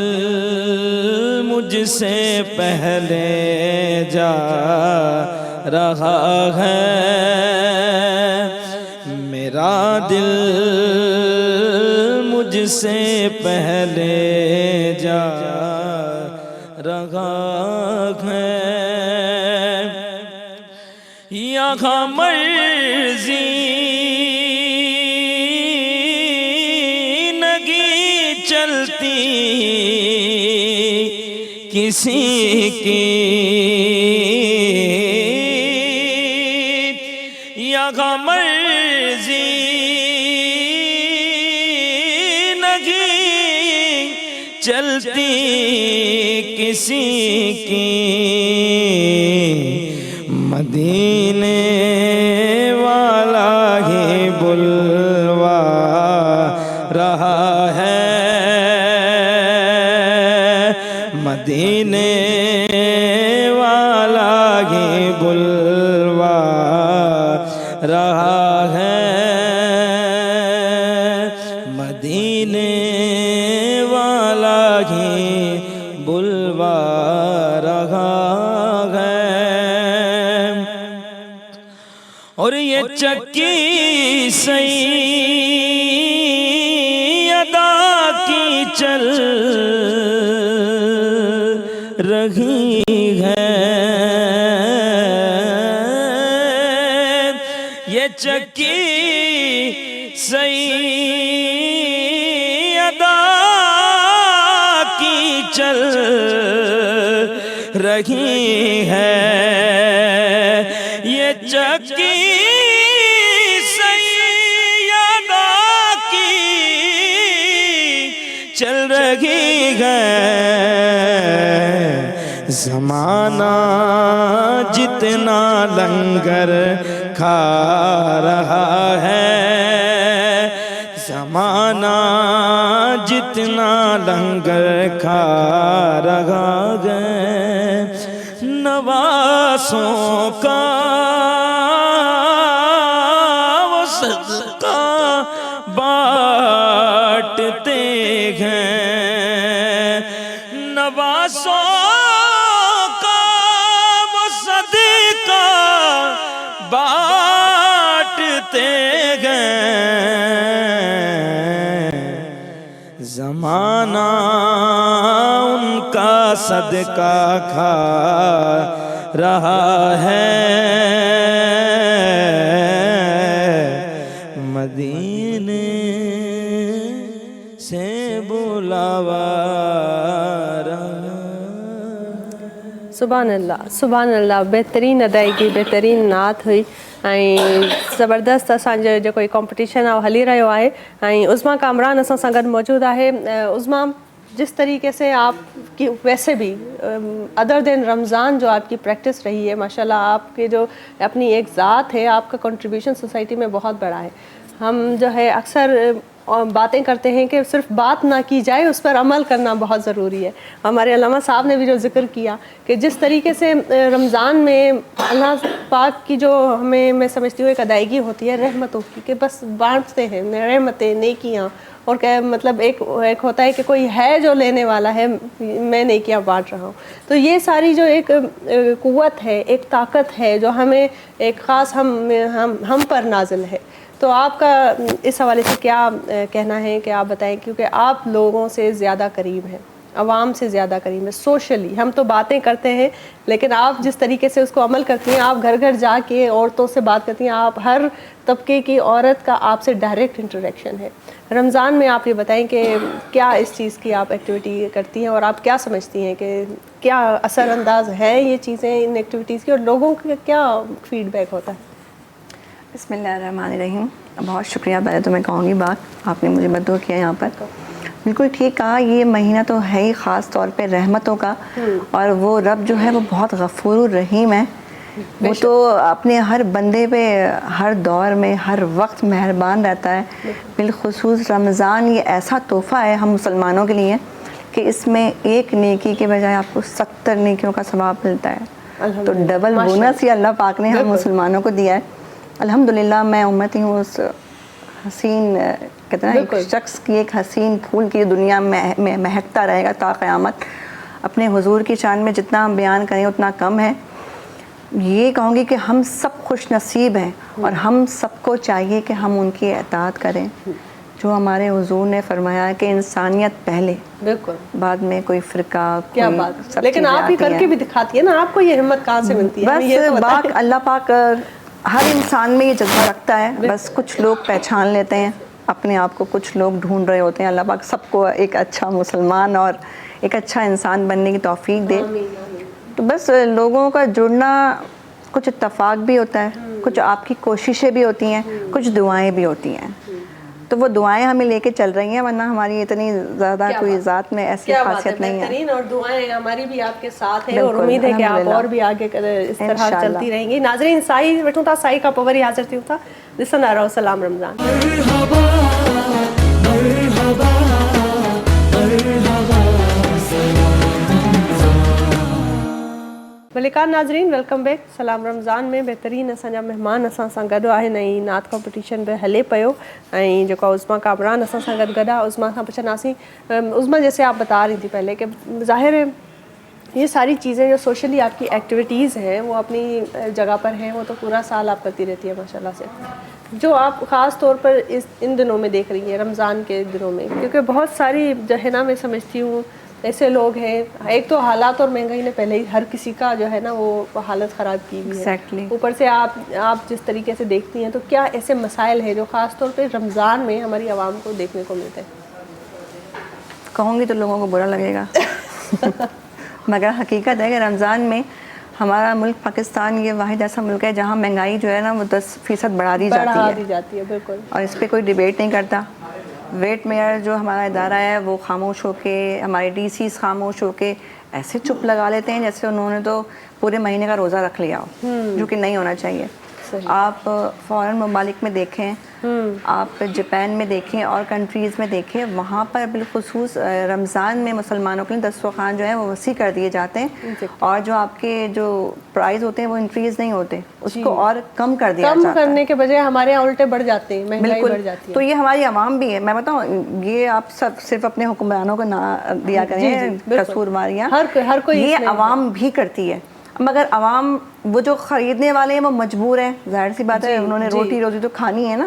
मुझसे पहले जा रहा है, मेरा दिल मुझसे पहले जा रहा है। यहाँ मर्जी नगी चलती किसी की, यहाँ मर्जी नहीं चलती किसी की, मदीने वाला ही बुलवा रहा है, मदीने वाला ही बुलवा रहा है, मदीने वाला ही बुलवा रहा है। और ये चक्की सैयदा की चल रही है, ये चक्की सैयदा की चल रही है, ये चक्की सैयदा की चल रही है, ज़माना जितना लंगर खा रहा है, जमाना जितना लंगर खा रहा है, नवासों का वो सदका बांटते हैं, नवासों का वो सदका बांटते हैं। ज़माना उनका सदका खा रहा है, मदीने से बुलावा रहा। सुभान अल्लाह, सुभान अल्लाह। बेहतरीन अदायगी, बेहतरीन नात हुई ऐं ज़बरदस्त असांजो जेको कॉम्पिटिशन आहे हली रहियो आहे ऐं उज़मा कामरान असां सां गॾु मौजूदु आहे। उज़मा, जिस तरीके से आपकी वैसे भी अदर देन रमज़ान जो आपकी प्रैक्टिस रही है, माशाल्लाह आपके जो अपनी एक ज़ात है, आपका कंट्रीब्यूशन सोसाइटी में बहुत बड़ा है। हम जो है अक्सर बातें करते हैं कि सिर्फ बात ना की जाए, उस पर अमल करना बहुत ज़रूरी है। हमारे अल्लामा साहब ने भी जो जिक्र किया कि जिस तरीके से रमज़ान में अल्लाह पाक की जो हमें, मैं समझती हूँ, एक अदायगी होती है रहमतों की, कि बस बांटते हैं रहमतें, नेकियाँ, और क्या मतलब एक होता है कि कोई है जो लेने वाला है, मैं नेकियां बांट रहा हूँ। तो ये सारी जो एक कुव्वत है, एक ताकत है जो हमें एक ख़ास हम पर नाजिल है। तो आपका इस हवाले से क्या कहना है कि आप बताएं, क्योंकि आप लोगों से ज़्यादा करीब हैं, आवाम से ज़्यादा करीब है सोशली। हम तो बातें करते हैं, लेकिन आप जिस तरीके से उसको अमल करती हैं, आप घर घर जाके औरतों से बात करती हैं, आप हर तबके की औरत का आपसे डायरेक्ट इंटरेक्शन है। रमज़ान में आप ये बताएं कि क्या इस चीज़ की आप एक्टिविटी करती हैं और आप क्या समझती हैं कि क्या असरअंदाज है ये चीज़ें इन एक्टिविटीज़ की, और लोगों का क्या फ़ीडबैक होता है? बिस्मिल्लाहिर्रहमानिर्रहीम। बहुत शुक्रिया। पहले तो मैं कहूँगी बात आपने मुझे मदद किया यहाँ पर, बिल्कुल ठीक कहा। ये महीना तो है ही ख़ास तौर पे रहमतों का, और वो रब जो है वो बहुत गफ़ूर रहीम है। वो तो अपने हर बंदे पे हर दौर में हर वक्त मेहरबान रहता है। बिलखुसूस रमज़ान ये ऐसा तोहफ़ा है हम मुसलमानों के लिए कि इसमें एक नेकी के बजाय आपको 70 नेकियों का सवाब मिलता है। तो डबल बोनस ही अल्लाह पाक ने हम मुसलमानों को दिया है। अल्हम्दुलिल्लाह मैं उम्मती हूँ उस हसीन, कहते हैं एक शख्स की, एक हसीन फूल की दुनिया में महकता रहेगा ता क़यामत। अपने हुजूर की शान में जितना हम बयान करें उतना कम है। ये कहूँगी कि हम सब खुश नसीब हैं, और हम सबको चाहिए कि हम उनकी इताअत करें। जो हमारे हुजूर ने फरमाया है कि इंसानियत पहले, बिल्कुल, बाद में कोई फ़िरका, क्या बात। लेकिन आप ही करके भी दिखाती है ना, आपको ये हिम्मत कहाँ से मिलती है? बस अल्लाह पाक हर इंसान में ये जज्बा रखता है, बस कुछ लोग पहचान लेते हैं अपने आप को, कुछ लोग ढूंढ रहे होते हैं। अल्लाह पाक सबको एक अच्छा मुसलमान और एक अच्छा इंसान बनने की तौफीक दे। तो बस लोगों का जुड़ना, कुछ इत्तफाक भी होता है, कुछ आपकी कोशिशें भी होती हैं, कुछ दुआएं भी होती हैं। तो वो दुआएं हमें लेके चल रही हैं, वरना हमारी इतनी ज़्यादा कोई ज़ात में ऐसी खासियत नहीं है। और दुआएं हमारी भी आपके साथ हैं, और उम्मीद है कि आप और भी आगे इस तरह चलती रहेंगी। नाज़रीन, साई वेठूं था, साई का पवरी हाज़िर थियूं था। ॾिसंदा रहो सलाम रमज़ान। मलिकान नाज़रीन, वेलकम बैक। सलाम रमज़ान में बेहतरीन असांजा महिमान असां सां गॾु आहिनि ऐं नात कॉम्पिटिशन बि हले पियो ऐं जेको उज़मा कामरान असां सां गॾु आहे। उज़मा खां पुछंदासीं, उज़मा जैसे आप बता रही थी पहले कि ज़ाहिर है ये सारी चीज़ें जो सोशली आपकी एक्टिविटीज़ हैं वो अपनी जगह पर हैं, वो तो पूरा साल आप करती रहती है माशाल्लाह से। जो आप ख़ास तौर पर इन दिनों में देख रही हैं, रमज़ान के दिनों में, क्योंकि बहुत सारी जो है ना, मैं समझती हूँ ऐसे लोग हैं, एक तो हालात और महंगाई ने पहले ही हर किसी का जो है ना वो हालत ख़राब की हुई है। ऊपर से आप जिस तरीके से देखती हैं, तो क्या ऐसे मसाइल हैं जो ख़ास तौर पे रमज़ान में हमारी आवाम को देखने को मिलते हैं? कहूँगी तो लोगों को बुरा लगेगा मगर हकीकत है कि रमज़ान में हमारा मुल्क पाकिस्तान ये वाहिद ऐसा मुल्क है जहाँ महंगाई जो है ना वो 10% बढ़ा दी जाती है। बिल्कुल, और इस पर कोई डिबेट नहीं करता। वेट मेयर जो हमारा इदारा है वो खामोश होके, हमारे डीसीज़ खामोश होके ऐसे चुप लगा लेते हैं जैसे उन्होंने तो पूरे महीने का रोज़ा रख लिया हो, जो कि नहीं होना चाहिए। आप फ़ॉरेन ममालिक में देखें, आप जापान में देखें और कंट्रीज़ में देखें, वहाँ पर बिलखुसूस रमज़ान में मुसलमानों के लिए दस्तरखान जो है वो वसी कर दिए जाते हैं, और जो आपके जो प्राइस होते हैं वो इंक्रीज़ नहीं होते, उसको और कम कर दिया जाता है। कम करने के बजाय हमारे यहाँ उल्टे बढ़ जाते हैं, महंगाई बढ़ जाती है। तो ये हमारी आवाम भी है, मैं बताऊँ, ये आप सब सिर्फ अपने हुक्मरानों को ना दिया करें कसूरवारियाँ, हर कोई ये आवाम भी करती है। मगर आवाम वो जो ख़रीदने वाले हैं वो मजबूर हैं, जाहिर सी बात है, उन्होंने रोटी रोज़ी तो खानी है ना,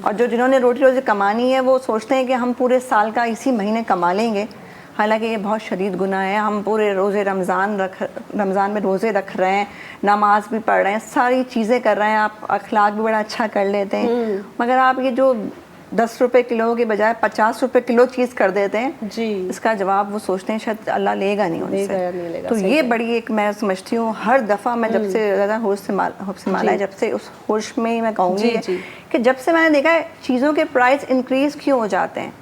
और जो जिन्होंने रोटी रोज़ी कमानी है वो सोचते हैं कि हम पूरे साल का इसी महीने कमा लेंगे। हालांकि ये बहुत शदीद गुनाह है। हम पूरे रोज़े रमज़ान में रोज़े रख रहे हैं, नमाज भी पढ़ रहे हैं, सारी चीज़ें कर रहे हैं, आप अखलाक भी बड़ा अच्छा कर लेते हैं, मगर आप ये जो 10 रुपये किलो के बजाय 50 रुपये किलो चीज़ कर देते हैं जी, इसका जवाब वो सोचते हैं शायद अल्लाह लेगा नहीं उनसे। तो ये बड़ी एक मैं समझती हूँ, हर दफ़ा मैं जब से ज़्यादा होश से माला है, जब से उस होश में ही मैं कहूँगी कि जब से मैंने देखा है चीज़ों के प्राइस इंक्रीज़ क्यों हो जाते हैं।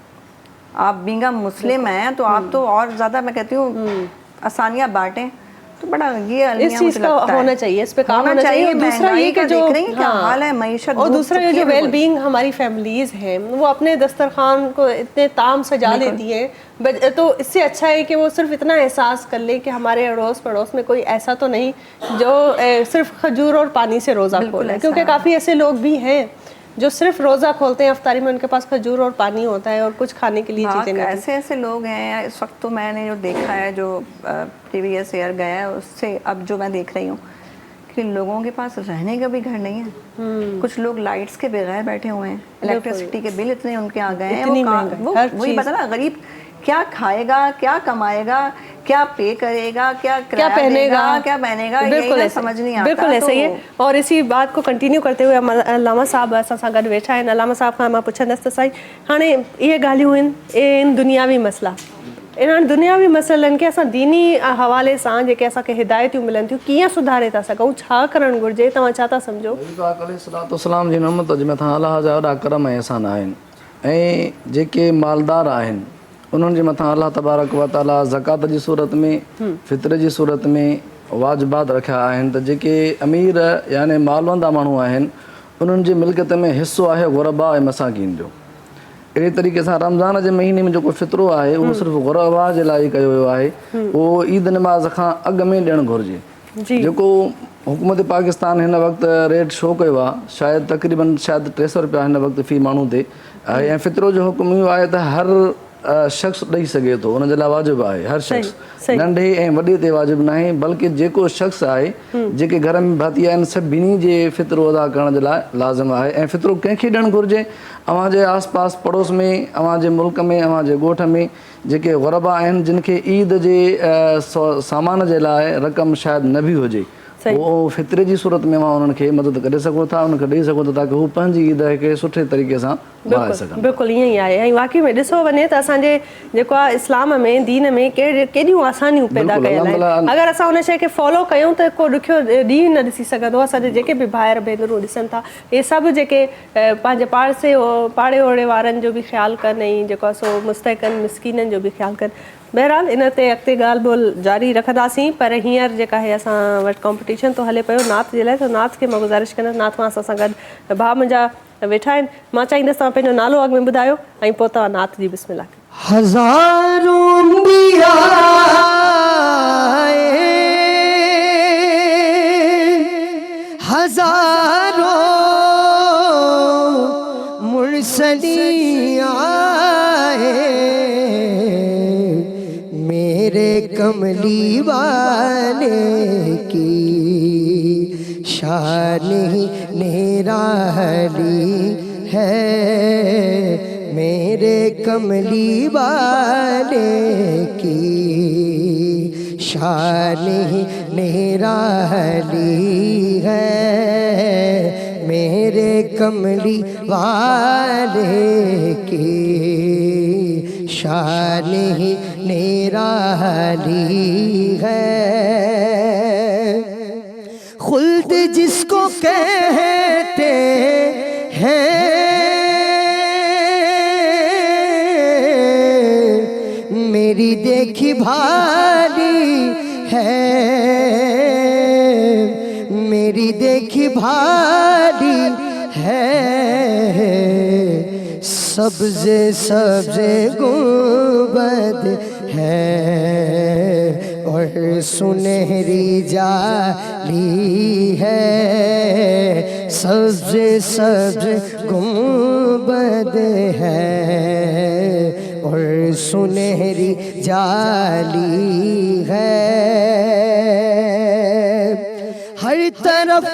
आप बींग मुस्लिम हैं तो आप तो और ज़्यादा मैं कहती हूँ आसानियाँ बांटें, तो बड़ा ये इस चीज़ का होना चाहिए, इस पे काम होना चाहिए। और दूसरा ये कि जो क्या हाल है मईशत, और दूसरा ये जो वेल बीइंग हमारी फैमिलीज़ हैं वो अपने दस्तरखान को इतने ताम सजा लेती हैं, तो इससे अच्छा है कि वो सिर्फ इतना एहसास कर ले कि हमारे अड़ोस पड़ोस में कोई ऐसा तो नहीं जो सिर्फ खजूर और पानी से रोज़ा खोले, क्योंकि काफ़ी ऐसे लोग भी हैं जो सिर्फ रोज़ा खोलते हैं अफ्तारी में, उनके पास खजूर और पानी होता है और कुछ खाने के लिए चीज़ें नहीं। ऐसे लोग हैं इस वक्त। तो मैंने जो देखा है, जो प्रीवियस ईयर गया है, उससे अब जो मैं देख रही हूँ कि लोगों के पास रहने का भी घर नहीं है। कुछ लोग लाइट्स के बगैर बैठे हुए हैं, इलेक्ट्रिसिटी के बिल इतने उनके आ गए हैं, वो वही पता ना, गरीब क्या खाएगा, क्या कमाएगा, क्या पे करेगा, क्या पहनेगा, बिल्कुल समझ नहीं आता। बिल्कुल ऐसे ही है। और इसी बात को कंटिन्यू करते हुए अलामा साहब असां सां गॾु वेठा आहिनि। अलामा साहब खां मां पुछंदसि त साईं, हाणे इहे ॻाल्हियूं आहिनि दुनियावी मसइला, इन्हनि दुनियावी मसइलनि खे असां दीनी हवाले सां जेके असांखे हिदायतूं मिलनि थियूं कीअं सुधारे था सघूं, छा करणु घुरिजे, तव्हां छा था सम्झो? अलैहिस्सलाम जी नमत जे मथां अलाह जा वॾा करम ऐं अहसान आहिनि, ऐं जेके मालदार आहिनि उन्हनि जे मथां अलाह तबारक व तआला ज़कात जी सूरत में, फितर जी सूरत में वाजिबात रखिया आहिनि त जेके अमीर यानी मालवंदा माण्हू आहिनि उन्हनि जी मिल्कियत में हिसो आहे गुरबा ऐं मसाकीन जो। अहिड़े तरीक़े सां रमज़ान जे महीने में जेको फितरो आहे उहो सिर्फ़ु गुरबा जे लाइ कयो वियो आहे, उहो ईद नमाज़ खां अॻु में ॾियणु घुरिजे। जेको हुकूमत पाकिस्तान हिन वक़्तु रेट शो कयो आहे, शायदि तक़रीबन 300 रुपया हिन वक़्तु फ़ी माण्हू ते, ऐं फितरो जो हुकुम इहो आहे त हर शख़्स ॾेई सघे थो, उन जे लाइ वाजिबु आहे, हर शख़्स, नंढे ऐं वॾे ते वाजिबु न आहे, बल्कि जेको शख़्स आहे, जेके घर में भाती आहिनि, सभिनी जे फितरो अदा करण जे लाइ लाज़िम आहे। ऐं फितरो कंहिंखे ॾियणु घुरिजे? अव्हां जे आस पास पड़ोस में, अव्हां जे मुल्क में, अव्हां जे ॻोठ में जेके गुरबा आहिनि, जिन खे ईद जे सामान जे लाइ रक़म शायदि न बि हुजे, वो फितरे जी सूरत में मां उन्हनि खे मदद करे सघो था, उनखे ॾेई सघो था ताकी हू पंहिंजी ईद खे सुठे तरीक़े सां मल्हाए सघनि। बिल्कुलु ईअं ई आहे। ऐं वाक़ई में ॾिसो वञे त असांजे जेको आहे इस्लाम में, दीन में केॾियूं आसानियूं पैदा कयल आहिनि। अगरि असां उन शइ खे फॉलो कयूं त को ॾुखियो ॾींहुं न ॾिसी सघंदो। असांजे जेके बि भाइर भेनरूं ॾिसनि था, इहे सभु जेके पंहिंजे पाड़े ओड़े वारनि जो बि ख़्यालु कनि, ऐं जेको आहे सो मुस्तहिक़नि मिसकीननि जो बि ख़्यालु कनि। बहरहाल इन ते अॻिते ॻाल्हि ॿोल जारी रखंदासीं, पर हींअर जेका आहे असां वटि कॉम्पिटिशन थो हले पियो नात जे लाइ, त नात खे मां गुज़ारिश कंदसि, नात मां असां सां गॾु भाउ मुंहिंजा वेठा आहिनि। मां चाहींदसि तव्हां पंहिंजो नालो अॻ में ॿुधायो ऐं पोइ तव्हां नात जी बिस्मिल्लाह कयो। हज़ारों अंबिया हज़ारों मुरसलियाँ मेरे कमली वाले की शान ही निराली है, मेरे कमली वाले की शान ही निराली है, मेरे कमली वाले की शान ही निराली है। खुल्द जिसको कहते हैं मेरी देखी भाली है, मेरी देखी भाली है। सब्ज़े सब्ज़े गुंबद है और सुनहरी जाली है। सब्ज़े सब्ज़े गुंबद है और सुनहरी जाली है। हर तरफ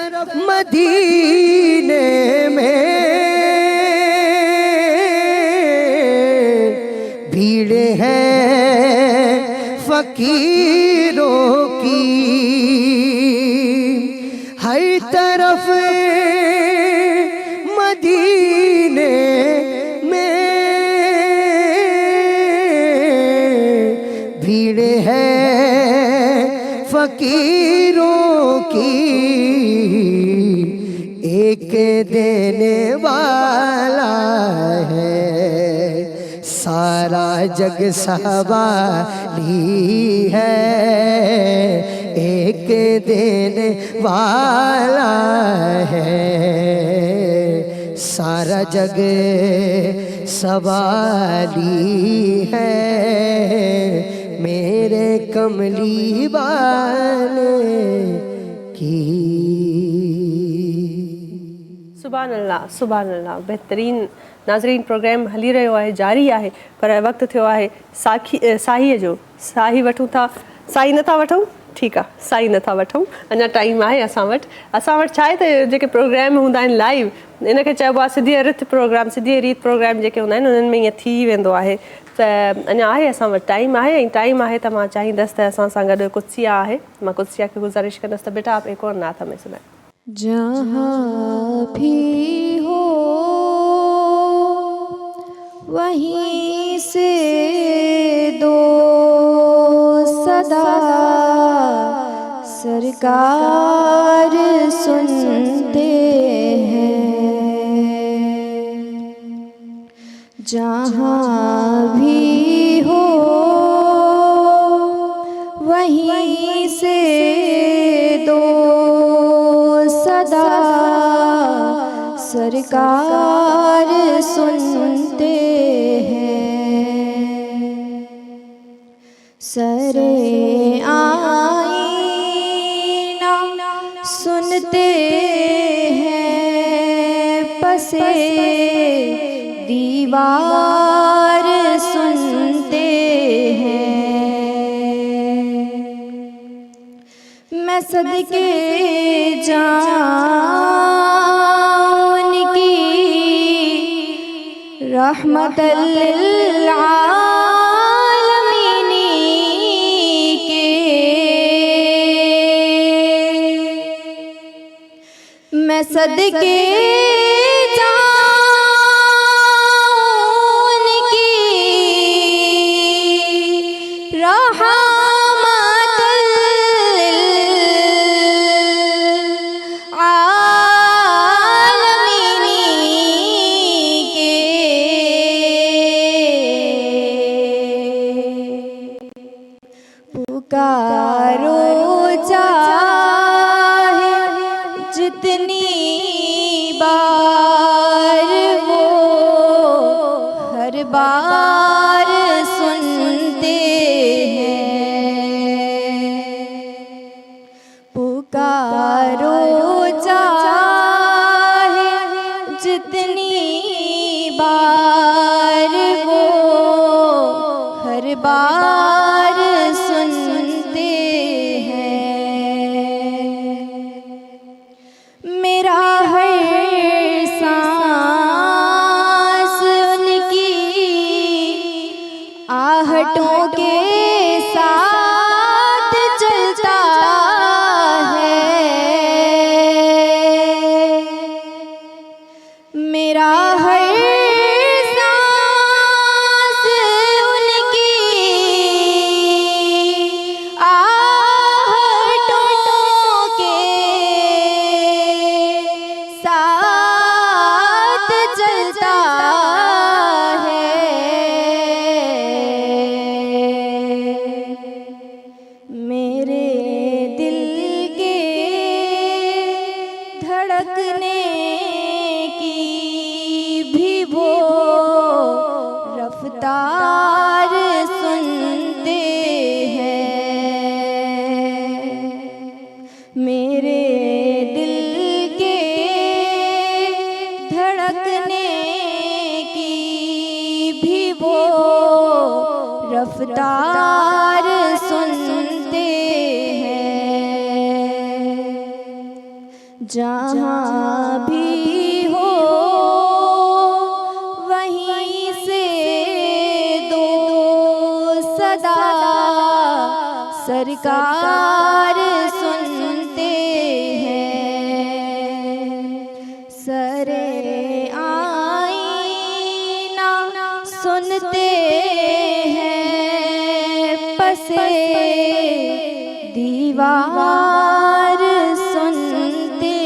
मदीने में भीड़ है फकीरों की। हर तरफ मदीने में भीड़ है फकीरों की। एक देने वाला है सारा जग सवाली है। एक देने वाला है सारा जग सवाली है। मेरे कमली वाले की। सुभान अल्लाह, सुभान अल्लाह। बहितरीन नाज़रीन, प्रोग्राम हली रहियो आहे, जारी आहे, पर वक़्तु थियो आहे साहीअ जो। साही वठूं था, साही नथा वठूं, ठीकु आहे, साही नथा वठूं, अञा टाइम आहे असां वटि। असां वटि छा आहे त जेके प्रोग्राम हूंदा आहिनि लाइव, इनखे चइबो आहे सिधी रीत प्रोग्राम। सिधी रीत प्रोग्राम जेके हूंदा आहिनि उन्हनि में ईअं थी वेंदो आहे। त अञा आहे असां वटि टाइम आहे, ऐं टाइम आहे त मां चाहींदसि त असां सां गॾु कुदसिया आहे। मां कुदसिया खे गुज़ारिश कंदसि त बेटा आप एक और नात हमें सुनाए। जहाँ भी हो वहीं से दो सदा सरकार सुनते हैं। जहाँ भी हो वहीं से दो सदा सरकार सुनते हैं। सरे आईना सुनते हैं, पसे दीवार सुनते हैं। मैं सदके जाऊं की रहमतल लिल आलमीन के। मैं सदके पुकारो चाहे जितनी बार वो हर बार सुनते हैं। पुकारो चाहे जितनी बार वो हर बार सुनते हैं। मेरा हर सांस उनकी आहटों के साथ चलता है। मेरा हर चलता है। रफ्तार सुनते हैं, मेरे दिल के धड़कने की भी वो रफ्तार सुनते हैं। जहाँ भी हो वहीं से दो सदा सरकार सुनते हैं। सरे आईना सुनते हैं, पसे दीवार सुनते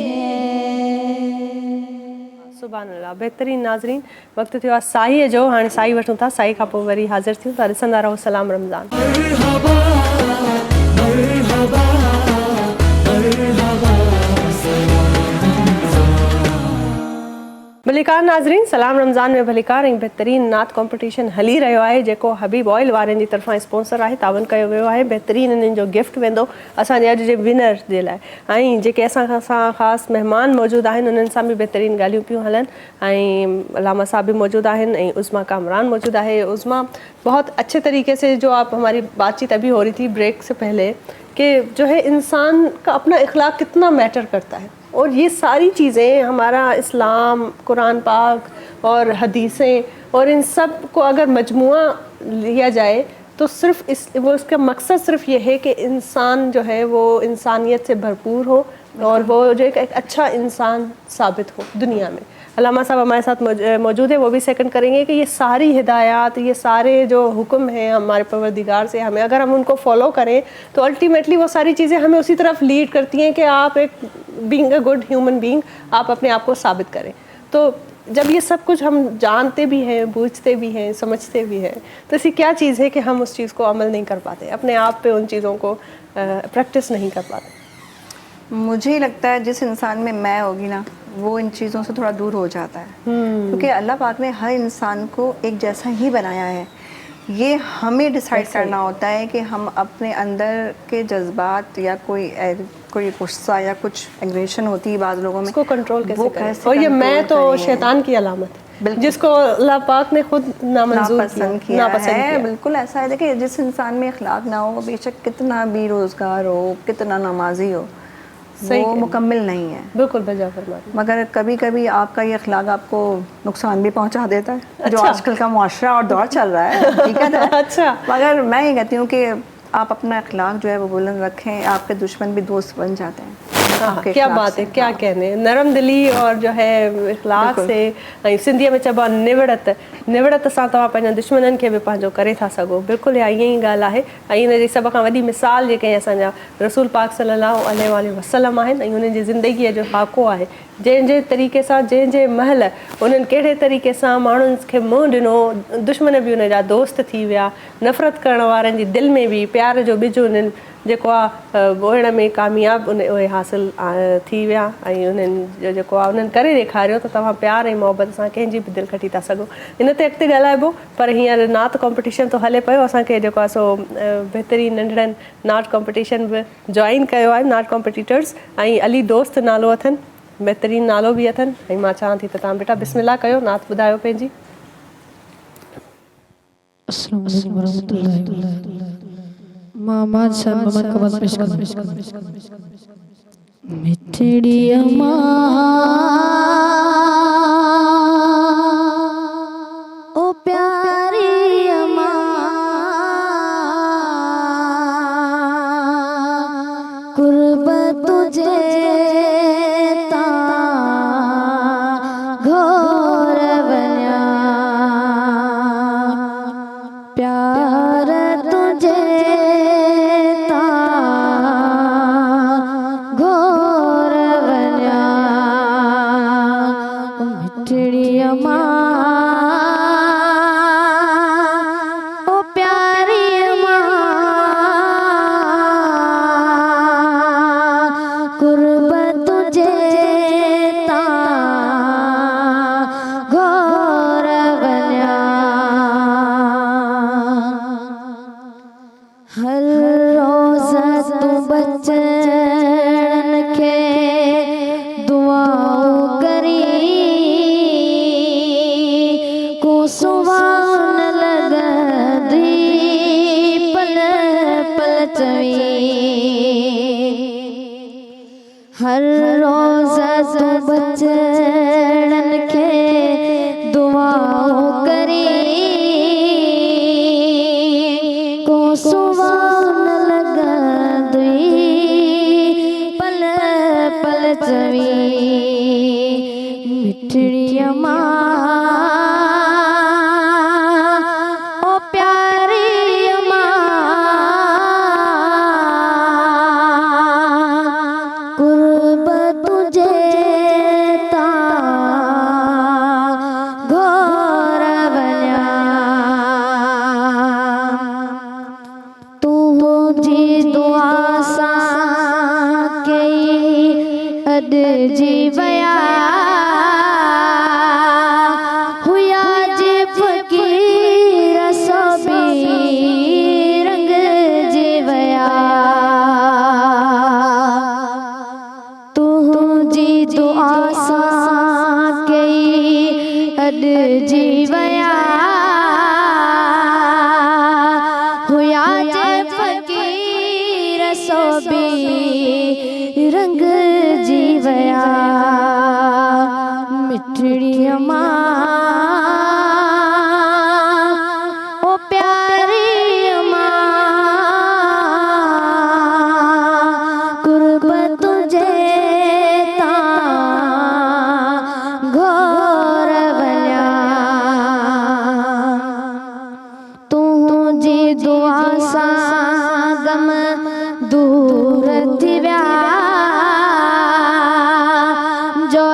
हैं। सुभान अल्लाह। बहितरीन नाज़रीन, वक्त थियो आहे साईअ जो। हाणे साई वठूं था, साई खां पोइ वरी हाज़िर थियूं था। ॾिसंदा रहो सलाम रमज़ान। भलीकार नाज़रीन, सलाम रमज़ान में भलीकार ऐं बहितरीन नात कॉम्पिटिशन हली रहियो आहे, जेको हबीब ऑयल वारनि जी तरफ़ां स्पॉन्सर आहे, तावन कयो वियो आहे। बहितरीन इन्हनि जो गिफ्ट वेंदो असांजे अॼु जे विनर जे लाइ। ऐं जेके असां ख़ासि महिमान मौजूदु आहिनि, उन्हनि सां बि बहितरीन ॻाल्हियूं पियूं हलनि। ऐं अलामा साहब भी मौजूद हैं, ऐं उज़मा कामरान मौजूद है। उज़मा, बहुत अच्छे तरीके से जो आप हमारी बातचीत अभी हो रही थी ब्रेक से पहले, कि जो है इंसान का अपना इखलाक कितना मैटर करता है, और ये सारी चीज़ें हमारा इस्लाम, कुरान पाक और हदीसें और इन सब को अगर मजमुआ लिया जाए तो सिर्फ इसका मकसद सिर्फ ये है कि इंसान जो है वो इंसानियत से भरपूर हो और वो जो एक अच्छा इंसान साबित हो दुनिया में। अल्लामा साहब हमारे साथ मौजूद है, वो भी सेकंड करेंगे कि ये सारी हिदायत, ये सारे जो हुक्म हैं हमारे परवरदिगार से हमें, अगर हम उनको फॉलो करें तो अल्टीमेटली वो सारी चीज़ें हमें उसी तरफ लीड करती हैं कि आप एक being a good human being, आप अपने आप को साबित करें। तो जब ये सब कुछ हम जानते भी हैं, बूझते भी हैं, समझते भी हैं, तो ऐसी क्या चीज़ है कि हम उस चीज़ को अमल नहीं कर पाते, अपने आप पे उन चीज़ों को प्रैक्टिस नहीं कर पाते? मुझे लगता है जिस इंसान में मैं होगी ना, वो इन चीज़ों से थोड़ा दूर हो जाता है, क्योंकि अल्लाह पाक ने हर इंसान को एक जैसा ही बनाया है। ये हमें डिसाइड करना होता है कि हम अपने अंदर के जज्बात या कोई गुस्सा या कुछ एग्रेशन होती है बाज़ लोगों में, उसको कंट्रोल वो कैसे और ये मैं तो शैतान की अलामत है, जिसको अल्लाह पाक ने खुद नापसंद किया है। बिल्कुल ऐसा है। देखिए, जिस इंसान में अखलाक ना हो, बेशक कितना भी रोज़गार हो, कितना नमाजी हो, वो मुकम्मल नहीं है। बिल्कुल बजा फरमाती। मगर कभी कभी आपका ये अखलाक आपको नुकसान भी पहुंचा देता है। अच्छा। जो आजकल का मुआशरा और दौर चल रहा है, हकीकत है। अच्छा। मगर मैं ये कहती हूँ कि आप अपना अखलाक जो है वो बुलंद रखें, आपके दुश्मन भी दोस्त बन जाते हैं। क्या बात है, क्या कहने, नरम दिली और जो है इखलाक से, सिंधीअ में चइबो आहे निवड़त सां तव्हां पंहिंजनि दुश्मननि खे बि पंहिंजो करे था सघो। बिल्कुलु इहा ईअं ई ॻाल्हि आहे। ऐं इन जी सभ खां वॾी मिसाल जेके असांजा रसूल पाक सल्लल्लाहु अलैहि वसल्लम आहिनि, ऐं उन्हनि जी ज़िंदगीअ जो ख़ाको आहे, जंहिंजे तरीक़े सां, जंहिंजे महल उन्हनि कहिड़े तरीक़े सां माण्हुनि खे मुंहुं ॾिनो, दुश्मन बि उन जा दोस्त थी विया, नफ़रत करण वारनि जी दिलि में बि प्यार जो बिज उन्हनि जेको आहे बोइण में कामयाबु उहे हासिलु थी विया। ऐं उन्हनि जो जेको आहे उन्हनि करे ॾेखारियो त तव्हां प्यार ऐं मोहबत सां कंहिंजी बि दिलि खटी था सघो। इन ते अॻिते ॻाल्हाइबो, पर हींअर नात कॉम्पिटिशन थो हले पियो। असांखे जेको आहे सो बहितरीन नंढड़नि नाट कॉम्पिटिशन बि जॉइन कयो आहे, नाट कॉम्पिटिटर्स, ऐं अली दोस्त नालो अथनि, बहितरीन नालो बि अथनि। ऐं मां चाहियां थी त तव्हां बेटा बिस्मिल्लाह कयो, नात ॿुधायो पंहिंजी। मिठड़ी अम्मा ओ प्यारी अम्मा, कुर्बत तुझे ता घोर बन्या, प्यार तुझे मिठड़ी अम्मा सुवान लगंदी पल पल चवी हर रोज़ तू बचड़न खे दुआओ करी को सुवान लगंदी पल पल चवी मिठड़ी मां ओ प्यारी मां कुर्ब तुझे ता घोर बन्या तू जी दुआ सां कई अद जी वया हुया जे फकीर सोबी रंग जी वया तू जी दुआ सां कई अद जी वया हुया जे फकीर सोबी रंग जी वया मिठड़ी मां ओ प्यारी मां कुर्ब तुझे ता घोर बन्या तू जी दुआ सां गम दूर थी विया जो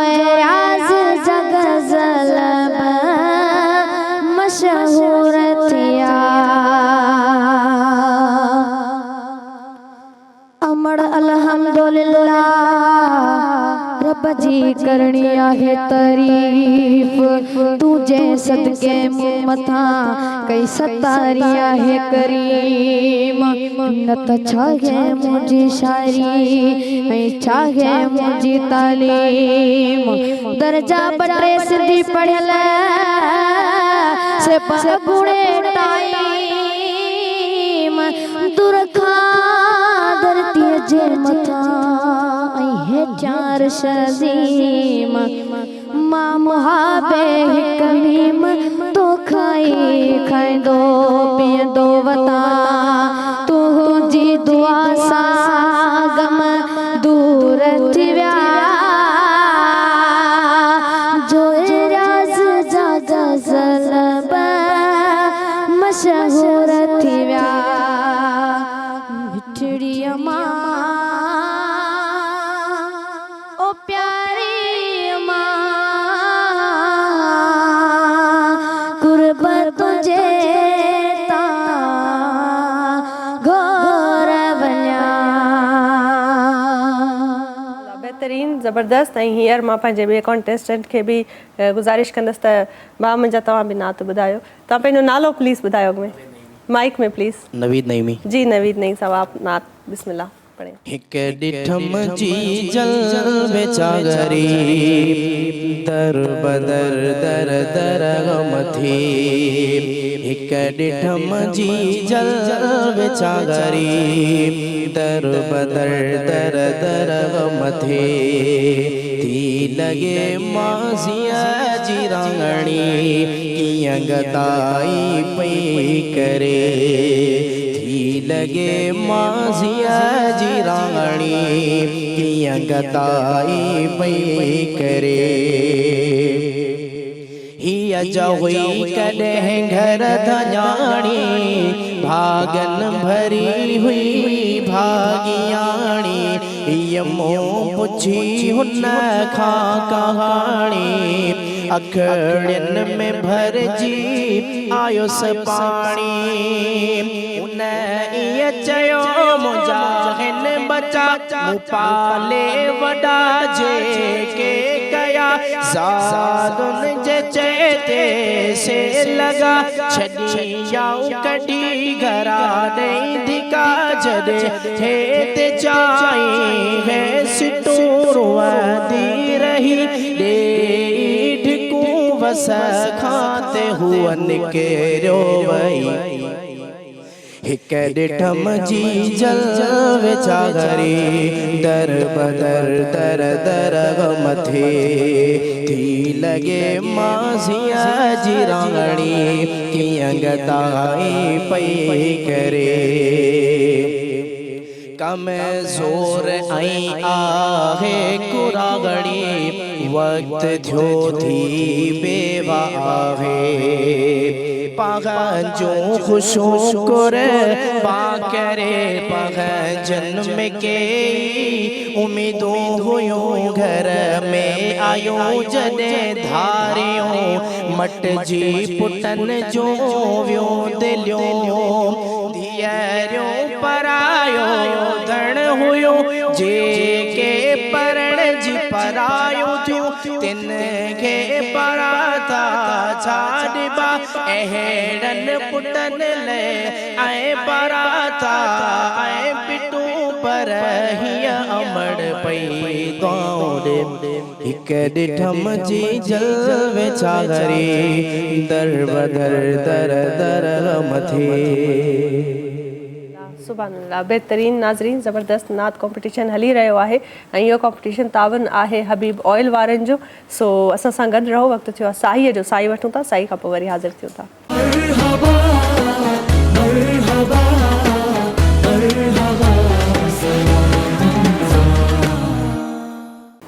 राज जग ज़लब मशहूर थिया अमर अल्हम्दुलिल्लाह रब जी करणी आहे तारीफ तुझे सदके मूं मथां कई सतारी आहे करीम न त छाहे मुंहिंजी शाइरी ऐं छाहे मुंहिंजी तालीम दर्जा बटे सिंधी पढ़ियल से गुणे टाइम दूर खां धरतीअ जे मथां ऐं हेठां शज़ीम मां मुहाबे हिक मीम तो खाई खाईंदो पीअंदो वता तू जी दुआ सां गम दूर थी विया जो राज जा ग़ज़ल मशहूर थी विया मिठड़ी मां ओ प्यारी मां कुर्ब तुझे ता घोर बन्या बेहतरीन ज़बरदस्त ऐं हींअर मां पंहिंजे ॿिए कॉन्टेस्टेंट खे बि गुज़ारिश कंदसि त भाउ मुंहिंजा तव्हां बि नात ॿुधायो तव्हां पंहिंजो नालो प्लीज़ ॿुधायो अॻु में माइक में प्लीज़ नवीद नईमी जी नवीद नई साहब आप नात बिस्मिल्लाह पढ़े हिक ॾिठम जी जल बेचा गरीब दर बदर दर दर गम थी हिक ॾिठम जी जल बेचा गरीब दर बदर दर दर गम थी लगे माज़िया जी रांगणी कीअं गदाई पई करे लगे माज़िया जी रांगणी कीअं गदाई पई करे हिया जो हुई कॾहिं घर धञाणी भागन भरी हुई भागियाणी हीअ मूं पुछी हुन खां कहाणी अखड़ियुनि में भरजी आयुसि पाणी उन इएं चयो मुंहिंजा हिन बचा मूं पाले वॾा जेके कया ज़ालुनि जे चएते से लॻा छॾी आऊं कढी घरा ॾेई धिका जॾे हेते चाई है सिटूर वधी रही ॾेढ बस खाते हुआ निकेरो वई हिक ॾिठम जी जलवे चागरी दर बदर दर दर मथे थी लगे माज़िया जी रांगणी कीअं गदाई पई करे कमज़ोर आई आहे कुरागड़ी वक्त थियो थी बेवा आहे पगंजूं खुशूं कर पा करे पगंजन में के उम्मीदों हुयूं घर में आयो जॾे धारियों मट जी पुटन जो वियो दिलियो धीअरियो परायो धण हुयो जेके परण जी परायो थियूं तिन खे पराता छाड़िबा अहिड़नि पुटनि लाइ ऐं पराता ऐं पिटूं पर हीअ अमड़ पई दौड़े हिक ॾिठम जी जलवे चागरी दर बदर दर दर मथे सुभानअल्लाह बेहतरीन नाज़रीन ज़बरदस्त नात कॉम्पिटिशन हली रहियो आहे ऐं इहो कॉम्पिटिशन तावन आहे हबीब ऑयल वारनि जो सो असां सां गॾु रहो वक़्तु थियो आहे साईअ जो साई वठूं था साई खां पोइ वरी हाज़िर थियूं था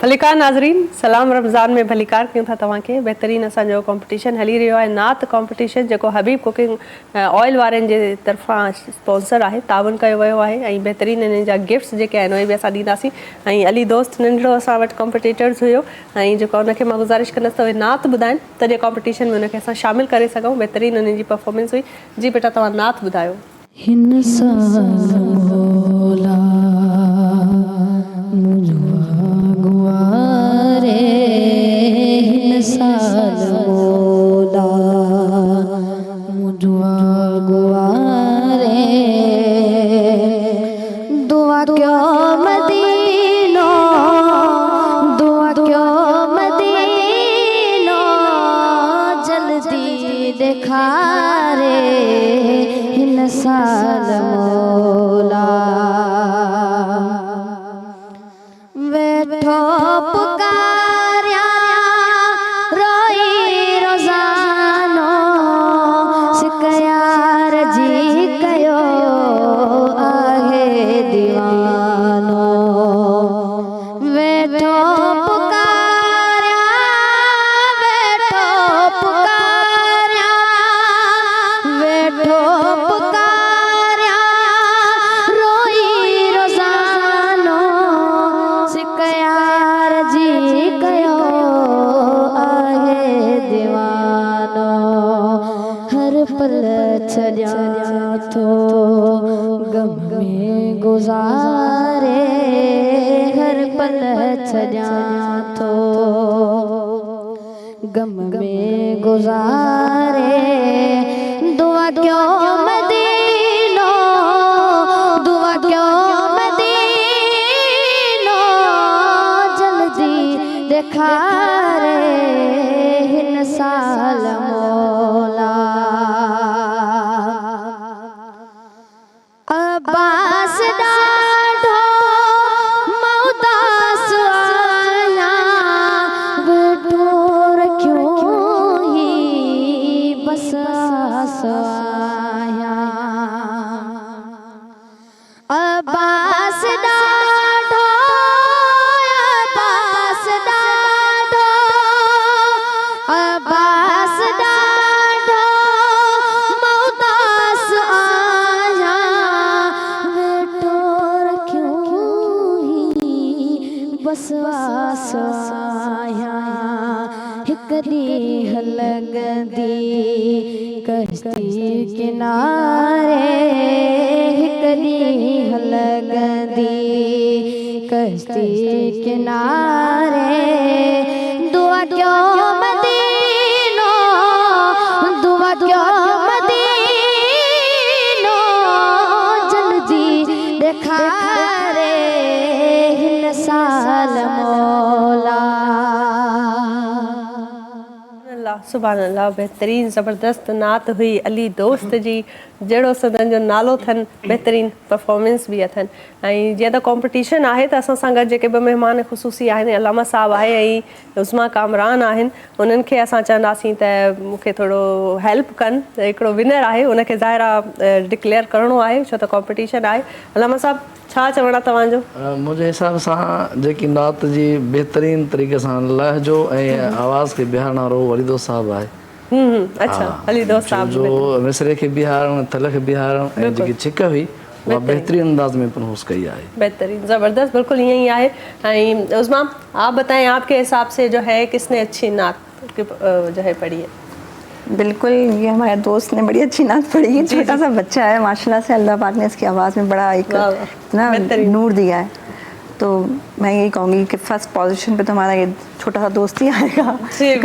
भलीकार नाज़रीन सलाम रमज़ान में भलीकार कयूं था तव्हांखे बेहतरीन असांजो कॉम्पिटिशन हली रहियो आहे नात कॉम्पिटिशन जेको हबीब कुकिंग ऑयल वारनि जे तरफ़ां स्पॉन्सर आहे तावन कयो वियो आहे ऐं बेहतरीन इन्हनि जा गिफ्ट्स जेके आहिनि उहे बि असां ॾींदासीं ऐं अली दोस्त नंढिड़ो असां वटि कॉम्पिटिटर्स हुयो ऐं जेको उनखे मां गुज़ारिश कंदसि त उहे नात ॿुधाइनि तॾहिं कॉम्पिटिशन में उनखे असां शामिलु करे सघूं बेहतरीन उन्हनि जी परफॉर्मेंस हुई जी बेटा तव्हां नात ॿुधायो हिन साल मौला गुआरे हिन साल मौला मुझवा गुआरे दुआ क्यों मदीनो दुआ क्यों मदीनो जल्दी दिखारे हिन साल मौला वेठो पुकारिया रोई रोज़ानो शिकयार जी कयो आहे दीवानो वेठो पुकारिया वेठो पुकारिया रोई रोज़ानो शिकयार जी कयो आहे दीवानो हर पल छॾियां थो गम में गुज़ारे हर पल छॾियां थो गम में गुज़ारे दुआ क्यों मदीनो दुआ क्यों मदीनो जल्दी दिखारे हिन साल मौला अब्बास ॾाढो मौदास आया वेठो रखियो ही बस आस आया अब्बास ॾाढो अब्बास ॾाढो अब्बास ॾाढो मौदास आया वेठो रखियो ही बस आस आया हिक ॾींहुं लॻंदी कश्ती किनारे हिक ॾींहुं लॻंदी कश्ती किनारे दुआ क्यों मदीनो दुआ क्यों मदीनो जल्दी दिखारे हिन साल मौला सुभान अल्लाह, बहितरीन ज़बरदस्त नात हुई अली दोस्त जी, जहिड़ो संदन जो नालो अथनि, बहितरीन परफॉर्मेंस बि अथनि। ऐं जीअं त कॉम्पिटिशन आहे त असां सां गॾु जेके ॿ महिमान ख़ुसूसी आहिनि, अलामा साहब आहे ऐं उस्मा कामरान आहिनि, उन्हनि खे असां चवंदासीं त मूंखे थोरो हेल्प कनि। हिकिड़ो विनर आहे, उनखे ज़ाहिर आहे डिक्लेयर करिणो आहे छो त कॉम्पिटिशन आहे। अलामा साहब छा चवणु आहे तव्हांजो? मुंहिंजे हिसाब सां जेकी नात जी बहितरीन तरीक़े सां लहजो ऐं आवाज़ खे बिहारण वारो वरीदो साहब आहे। अच्छा, अली दोस्त साहब जो मिसरे खे बिहारण, थल खे बिहारण ऐं जेकी छिक हुई उहा बहितरीन अंदाज में प्रोनंस कई आहे। बेहतरीन, ज़बरदस्त, बिल्कुल यही ही आहे। ऐं उस्मा, आप बताएं आपके हिसाब से जो है किसने अच्छी नात जो है पढ़ी है? बिल्कुल, ये हमारे दोस्त ने बड़ी अच्छी नात पढ़ी है। छोटा सा बच्चा है, माशाल्लाह से अल्लाह पाक ने इसकी आवाज़ में बड़ा एक ना नूर दिया है। तो मैं यही कहूँगी कि फर्स्ट पोजीशन पे तो हमारा ये छोटा सा दोस्त ही आएगा।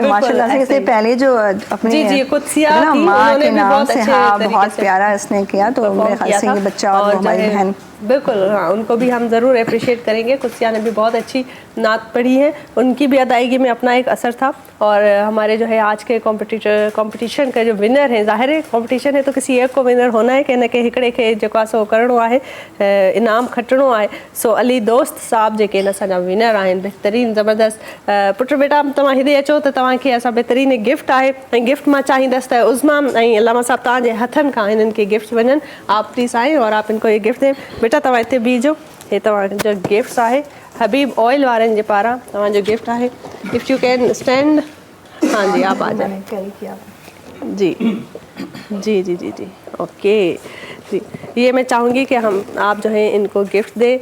माशाल्लाह से इससे पहले जो अपने कुदसिया माँ के नाम से, हाँ, बहुत प्यारा इसने किया। तो मेरे ख्याल से ये बच्चा और हमारी बहन, बिल्कुल, हाँ, उनको भी हम ज़रूर अप्रिशिएट करेंगे। कुदसिया ने भी बहुत अच्छी नात पढ़ी है, उनकी भी अदायगी में अपना एक असर था। और हमारे जो है आज के कॉम्पिटिशन का जो विनर है, ज़ाहिर है कॉम्पिटिशन है तो किसी एक को विनर होना है, कि न के हिकिड़े खे जेको आहे सो करिणो आहे, इनाम खटणो आहे। सो अली दोस्त साहब जेके आहिनि असांजा विनर आहिनि, बहितरीन ज़बरदस्त। पुट बेटा तव्हां हेॾे अचो त तव्हांखे असां बहितरीन गिफ्ट आहे, ऐं गिफ्ट मां चाहींदसि त उस्मा ऐं अलामा साहब तव्हांजे हथनि खां हिननि खे गिफ्ट वञनि। आप प्लीज़ आए और आप इनको ये गिफ्ट दें। बेटा तव्हां हिते बीजो, हे तव्हांजो गिफ्ट आहे हबीब ऑयल वारनि जे पारां तव्हांजो गिफ्ट आहे। इफ़ यू कैन स्टैंड, हाँ जी आप आ जाए। जी जी जी जी जी ओके जी, ये मैं चाहूँगी कि हम आप जो है इनको गिफ्ट दे।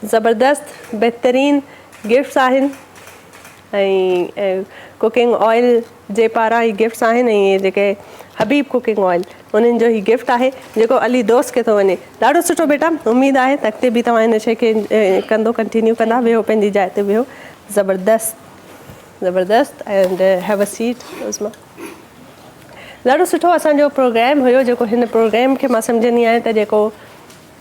ज़बरदस्त बेहतरीन गिफ्ट्स आहिनि ऐं कुकिंग ऑयल जे पारां ही गिफ्ट्स आहिनि। ऐं ये जेके हबीब कुकिंग ऑयल, उन्हनि जो ही गिफ्ट आहे जेको अली दोस्त खे थो वञे। ॾाढो सुठो बेटा, उमेदु आहे त अॻिते बि तव्हां हिन शइ खे कंदो, कंटिन्यू कंदा। विहो पंहिंजी जाइ ते विहो। ज़बरदस्त ज़बरदस्त एंड हैव अ सीट उस्मा। ॾाढो सुठो असांजो प्रोग्राम हुयो, जेको हिन प्रोग्राम खे मां सम्झंदी आहियां त जेको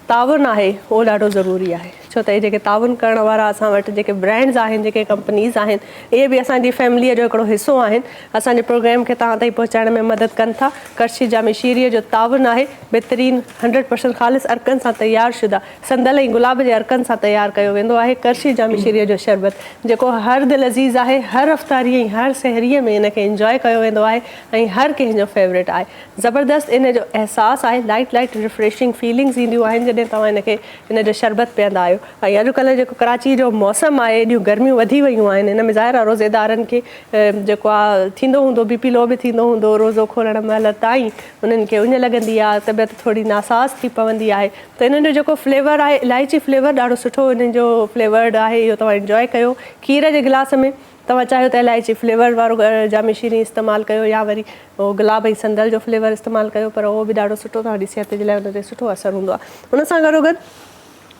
ताउन आहे उहो ॾाढो ज़रूरी आहे। छो त इहे जेके ताउन करण वारा असां वटि जेके ब्रांड्स आहिनि, जेके कंपनीज़ आहिनि, इहे बि असांजी फैमिलीअ जो हिकिड़ो हिसो आहिनि। असांजे प्रोग्राम खे तव्हां ताईं पहुचाइण में मदद कनि था। करशी जामे शीरीअ जो ताउन आहे, बहितरीन 100% ख़ालिस अर्कनि सां तयारु शुदा संदल ऐं गुलाब जे अर्कनि सां तयारु कयो वेंदो आहे। करशी जामे शीरीअ जो शरबत जेको हर दिलि अज़ीज़ आहे, हर अफ़्तारी ऐं हर सहरीअ में इनखे इंजॉय कयो वेंदो आहे ऐं हर कंहिंजो फेवरेट आहे। ज़बरदस्त इन जो अहसासु आहे, लाइट लाइट रिफ्रेशिंग फीलिंग्स ईंदियूं आहिनि जॾहिं तव्हां इनखे इन जो शरबत पीअंदा आहियो। ऐं अॼुकल्ह जेको कराची जो मौसमु आहे, एॾियूं गर्मियूं वधी वियूं आहिनि, हिन में ज़ाहिर आहे रोज़ेदारनि खे जेको आहे थींदो हूंदो, BP लो बि थींदो हूंदो, रोज़ो खोलण महिल ताईं उन्हनि खे उञ लॻंदी आहे, तबियत थोरी नासाज़ थी पवंदी आहे। त इन्हनि जो जेको फ्लेवर आहे, इलायची फ्लेवर ॾाढो सुठो इन्हनि जो फ्लेवर्ड आहे, इहो तव्हां इंजॉय कयो। खीर जे गिलास में तव्हां चाहियो त इलायची फ्लेवर वारो जामे शीरी इस्तेमालु कयो, या वरी उहो गुलाब ऐं संदल जो फ्लेवर इस्तेमालु कयो, पर उहो बि ॾाढो सुठो तव्हांजी सिहत जे लाइ उन ते सुठो असरु हूंदो आहे। उन सां गॾोगॾु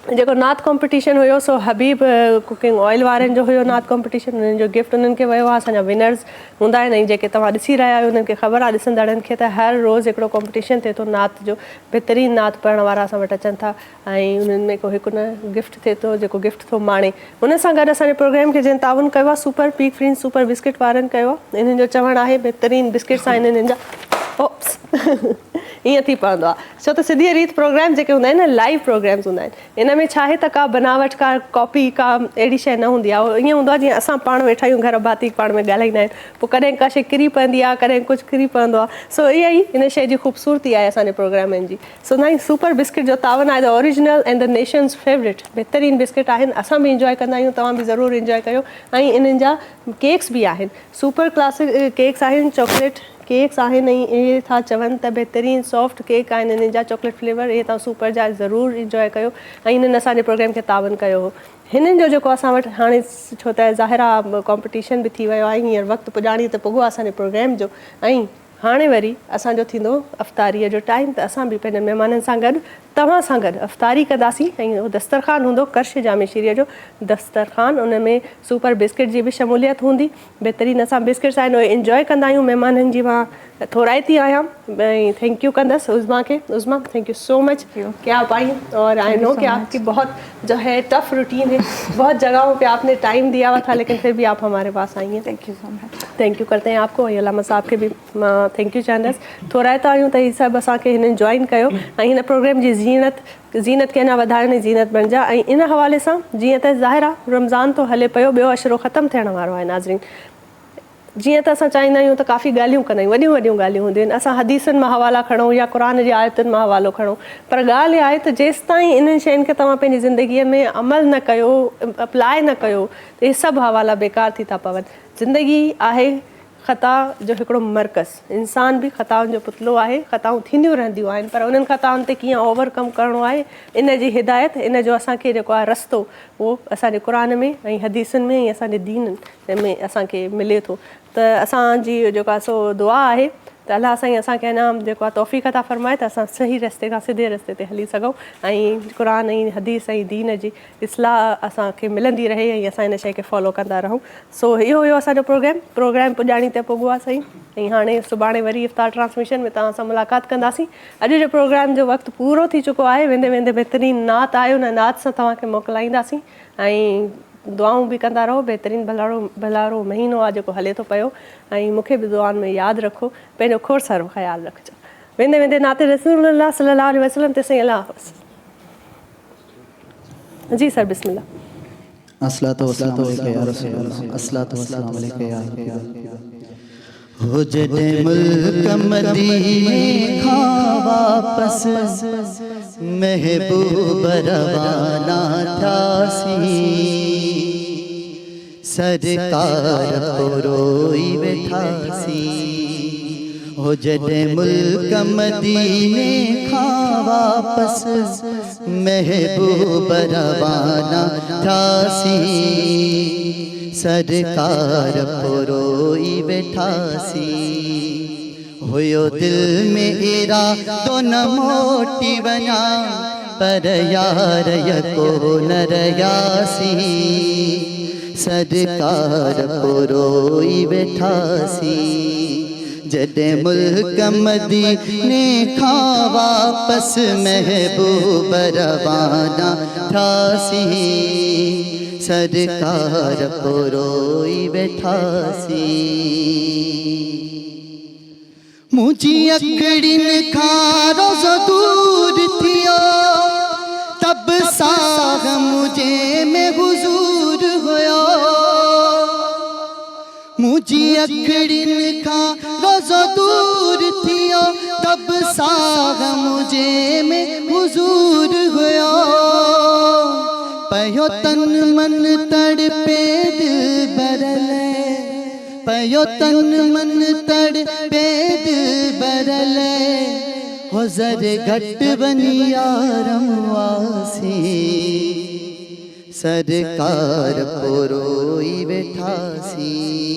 जेको नात कॉम्पिटिशन हुयो सो हबीब कुकिंग ऑयल वारनि जो हुयो नात कॉम्पिटिशन। उन्हनि जो गिफ्ट उन्हनि खे वियो आहे। असांजा विनर्स हूंदा आहिनि ऐं जेके तव्हां ॾिसी रहिया आहियो उन्हनि खे ख़बर आहे ॾिसंदड़नि खे त हर रोज़ु हिकिड़ो कॉम्पिटिशन थिए थो नात जो। बहितरीनु नात पढ़ण वारा असां वटि अचनि था ऐं उन्हनि में को हिकु न गिफ्ट थिए थो जेको गिफ्ट थो माणे। उन सां गॾु असांजे प्रोग्राम खे जिन ताउन कयो आहे सुपर पीक फ्रींस सुपर बिस्किट वारनि कयो आहे। इन्हनि जो चवणु आहे बहितरीनु बिस्किट्स आहिनि इन्हनि जा। ओप्स ईअं थी पवंदो आहे, छो त सिधी रीति प्रोग्राम जेके हूंदा आहिनि न, लाइव प्रोग्राम्स हूंदा आहिनि। इन में छा आहे त का बनावट, का कॉपी, का अहिड़ी शइ न हूंदी आहे। ईअं हूंदो आहे जीअं असां पाण वेठा आहियूं घर भाती पाण में ॻाल्हाईंदा आहिनि, पोइ कॾहिं का शइ किरी पवंदी आहे, कॾहिं कुझु किरी पवंदो आहे। सो इहा ई इन शइ जी ख़ूबसूरती आहे असांजे प्रोग्रामनि जी। सो न सुपर बिस्किट जो ताउन आहे the original and the nations favourite. बहितरीनु बिस्किट आहिनि, असां बि इंजॉय कंदा आहियूं, तव्हां बि ज़रूरु इंजॉय कयो। ऐं इन्हनि जा केक्स बि आहिनि, सुपर क्लासिक केक्स आहिनि, चॉकलेट केक्स आहिनि ऐं इहे था चवनि त बहितरीनु सॉफ्ट केक आहिनि इन्हनि जा चॉकलेट फ्लेवर। इहे तव्हां सुपर जा ज़रूरु इंजॉय कयो। ऐं इन्हनि असांजे प्रोग्राम खे ताउन कयो हो। हिननि जो जेको असां वटि हाणे छो त ज़ाहिर आहे कॉम्पिटिशन बि थी वियो आहे, हींअर वक़्तु पुॼाणी त पुॻो असांजे प्रोग्राम जो। ऐं हाणे वरी असांजो थींदो अफ़्तारीअ जो टाइम, त असां बि पंहिंजनि महिमाननि सां गॾु तव्हां सां गॾु अफ़्तारी कंदासीं। ऐं उहो दस्तरखान हूंदो करश जामे शीरीअ जो दस्तरखान, उन में सुपर बिस्किट जी बि शमूलियत हूंदी। बहितरीनु असां बिस्किट्स आहिनि उहे इंजॉय कंदा आहियूं। महिमाननि जी मां थोराइती आहियां ऐं थैंक यू कंदसि उज़मा खे। उज़मा थैंक यू सो मच कि आप आई और आई नो कि आपकी बहुत जो है टफ रूटीन है, बहुत जगहों पे आपने टाइम दिया हुआ था लेकिन फिर भी आप हमारे पास आई हैं। Thank you so much. Thank you करते हैं आपको ऐं अलामा साहब खे भी थैंक यू चवंदसि। थोराइता आहियूं त हीअ सभु असांखे हिननि जॉइन कयो ऐं हिन प्रोग्राम जी ज़ीनत खे अञा वधाइण जी ज़ीनत बणिजा। ऐं इन हवाले सां जीअं त ज़ाहिर आहे रमज़ान तो हले पियो, ॿियो अशरो ख़तमु थियण वारो आहे नाज़रीन। जीअं त असां चाहींदा आहियूं त काफ़ी ॻाल्हियूं कंदा आहियूं, वॾियूं वॾियूं ॻाल्हियूं हूंदियूं आहिनि, असां हदीसनि मां हवाला खणूं या क़ुर जी आयतुनि मां हवालो खणूं, पर ॻाल्हि इहा आहे त जेसिताईं इन्हनि शयुनि खे तव्हां पंहिंजी ज़िंदगीअ में अमल न कयो, अप्लाए न कयो, त इहे सभु हवाला बेकार थी था पवनि। ज़िंदगी आहे ख़ता जो हिकिड़ो मर्कज़, इंसान बि ख़ताउनि जो पुतलो आहे, ख़ताऊं थींदियूं रहंदियूं आहिनि, पर उन्हनि ख़ताउनि ते कीअं ओवरकम करिणो आहे इन जी हिदायत, इन जो असांखे जेको आहे रस्तो उहो असांजे क़ुर में ऐं हदीसुनि में ऐं असांजे दीन में असांखे मिले थो। त असांजी जेको आहे सो दुआ आहे त अलाह साईं असांखे अञा जेको आहे तौफ़ीक़ अता फ़रमाए त असां सही रस्ते खां सिधे रस्ते ते हली सघूं ऐं क़ुर ऐं हदीस ऐं दीन जी इस्लाह असांखे मिलंदी रहे ऐं असां इन शइ खे फॉलो कंदा रहूं। सो इहो हुयो असांजो प्रोग्राम पुॼाणी ते पुॻो आहे साईं, ऐं हाणे सुभाणे वरी इफ़्तार ट्रांसमिशन में तव्हां सां मुलाक़ात कंदासीं। अॼु जो प्रोग्राम जो वक़्तु पूरो थी चुको आहे, वेंदे वेंदे बहितरीनु नात आयो, उन नात सां तव्हांखे मोकिलाईंदासीं ऐं दुआऊं बि कंदा रहो। बहितरीनु भलारो महीनो आहे जेको हले थो पियो ऐं मूंखे बि दुआउनि में यादि रखो, पंहिंजो खोड़ सारो ख़्यालु रखिजो। वेंदे वेंदे नाते रसूलुल्लाह सल्लल्लाहु अलैहि वसल्लम ते साईं अल्लाह हाफ़िज़। जी सर बिस्मिल्लाह। अस्सलातु वस्सलामु अलैका या रसूलल्लाह, अस्सलातु वस्सलामु अलैका या हबीबल्लाह। हो जॾहिं मुल्क मदीने खां वापस महबूब रवाना थियासीं, सरकार रोई वेठासीं। हो जॾहिं मुल्क मदीने खां वापस महबूब रवाना थियासीं, सरकार रोई वेठासीं। हुयो दिल में इरादो न मोटी वञा, पर यार यको न रहियासीं, सरकार रोई वेठासीं। जॾहिं मुल्क मदीने खां वापस महबूब रवाना थियासीं, सरकार रोई वेठासीं। मुंहिंजी अखड़ियुनि खां रोज़ो दूर थियो, तब साग मुझे में हुजूर हुयो। मुंहिंजी अखड़ियुनि खां रोज़ो दूर थियो, तब साग मुझे में हुजूर हुयो। पयो तन मन तड़पे दिल बरले, पयो तन मन तड़पे दिल बरले। हो ज़र घट बनी यारम वासी, सरकार रोई वेठासीं।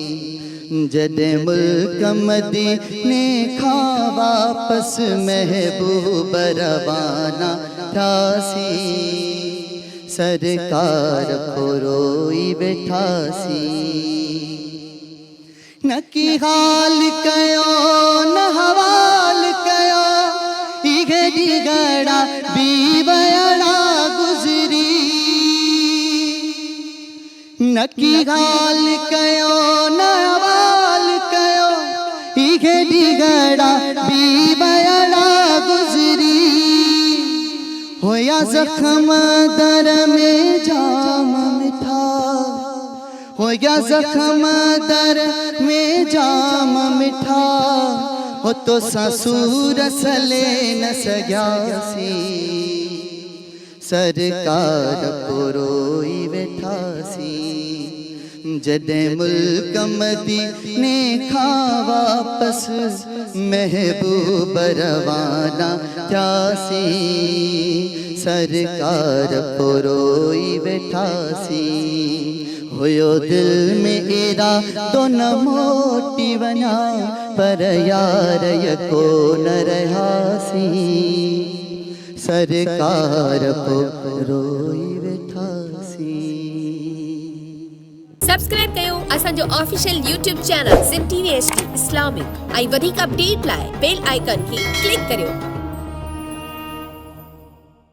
जॾहिं मुल्क मदीने खां वापस महबूब रवाना थियासीं, सरकार रोई वेठासीं। न की हाल कयो न हवाल कयो, इहे ॾींहड़ा बि वयड़ा गुज़री। न की हाल कयो न हवाल कयो, इहे ॾींहड़ा बि वयड़ा गुज़री। होया ज़ख्म दर में जाम मिठा, होया ज़ख्म दर में जाम मिठा। हो तो ससुर सले न सघियासीं, सरकार रोई वेठासीं। जॾहिं मुल्क मदीने खां वापस महबूब रवाना थियासीं, सरकार रोई वेठासीं। हुयो दिल में इरादो न मोटी वञा, पर यार यको न रहियासीं, सरकार रोई वेठासीं। सब्सक्राइब कयो असांजो official YouTube channel SIM TV HD Islamic ऐं वधीक अपडेट लाइ बेल आइकन खे क्लिक करियो।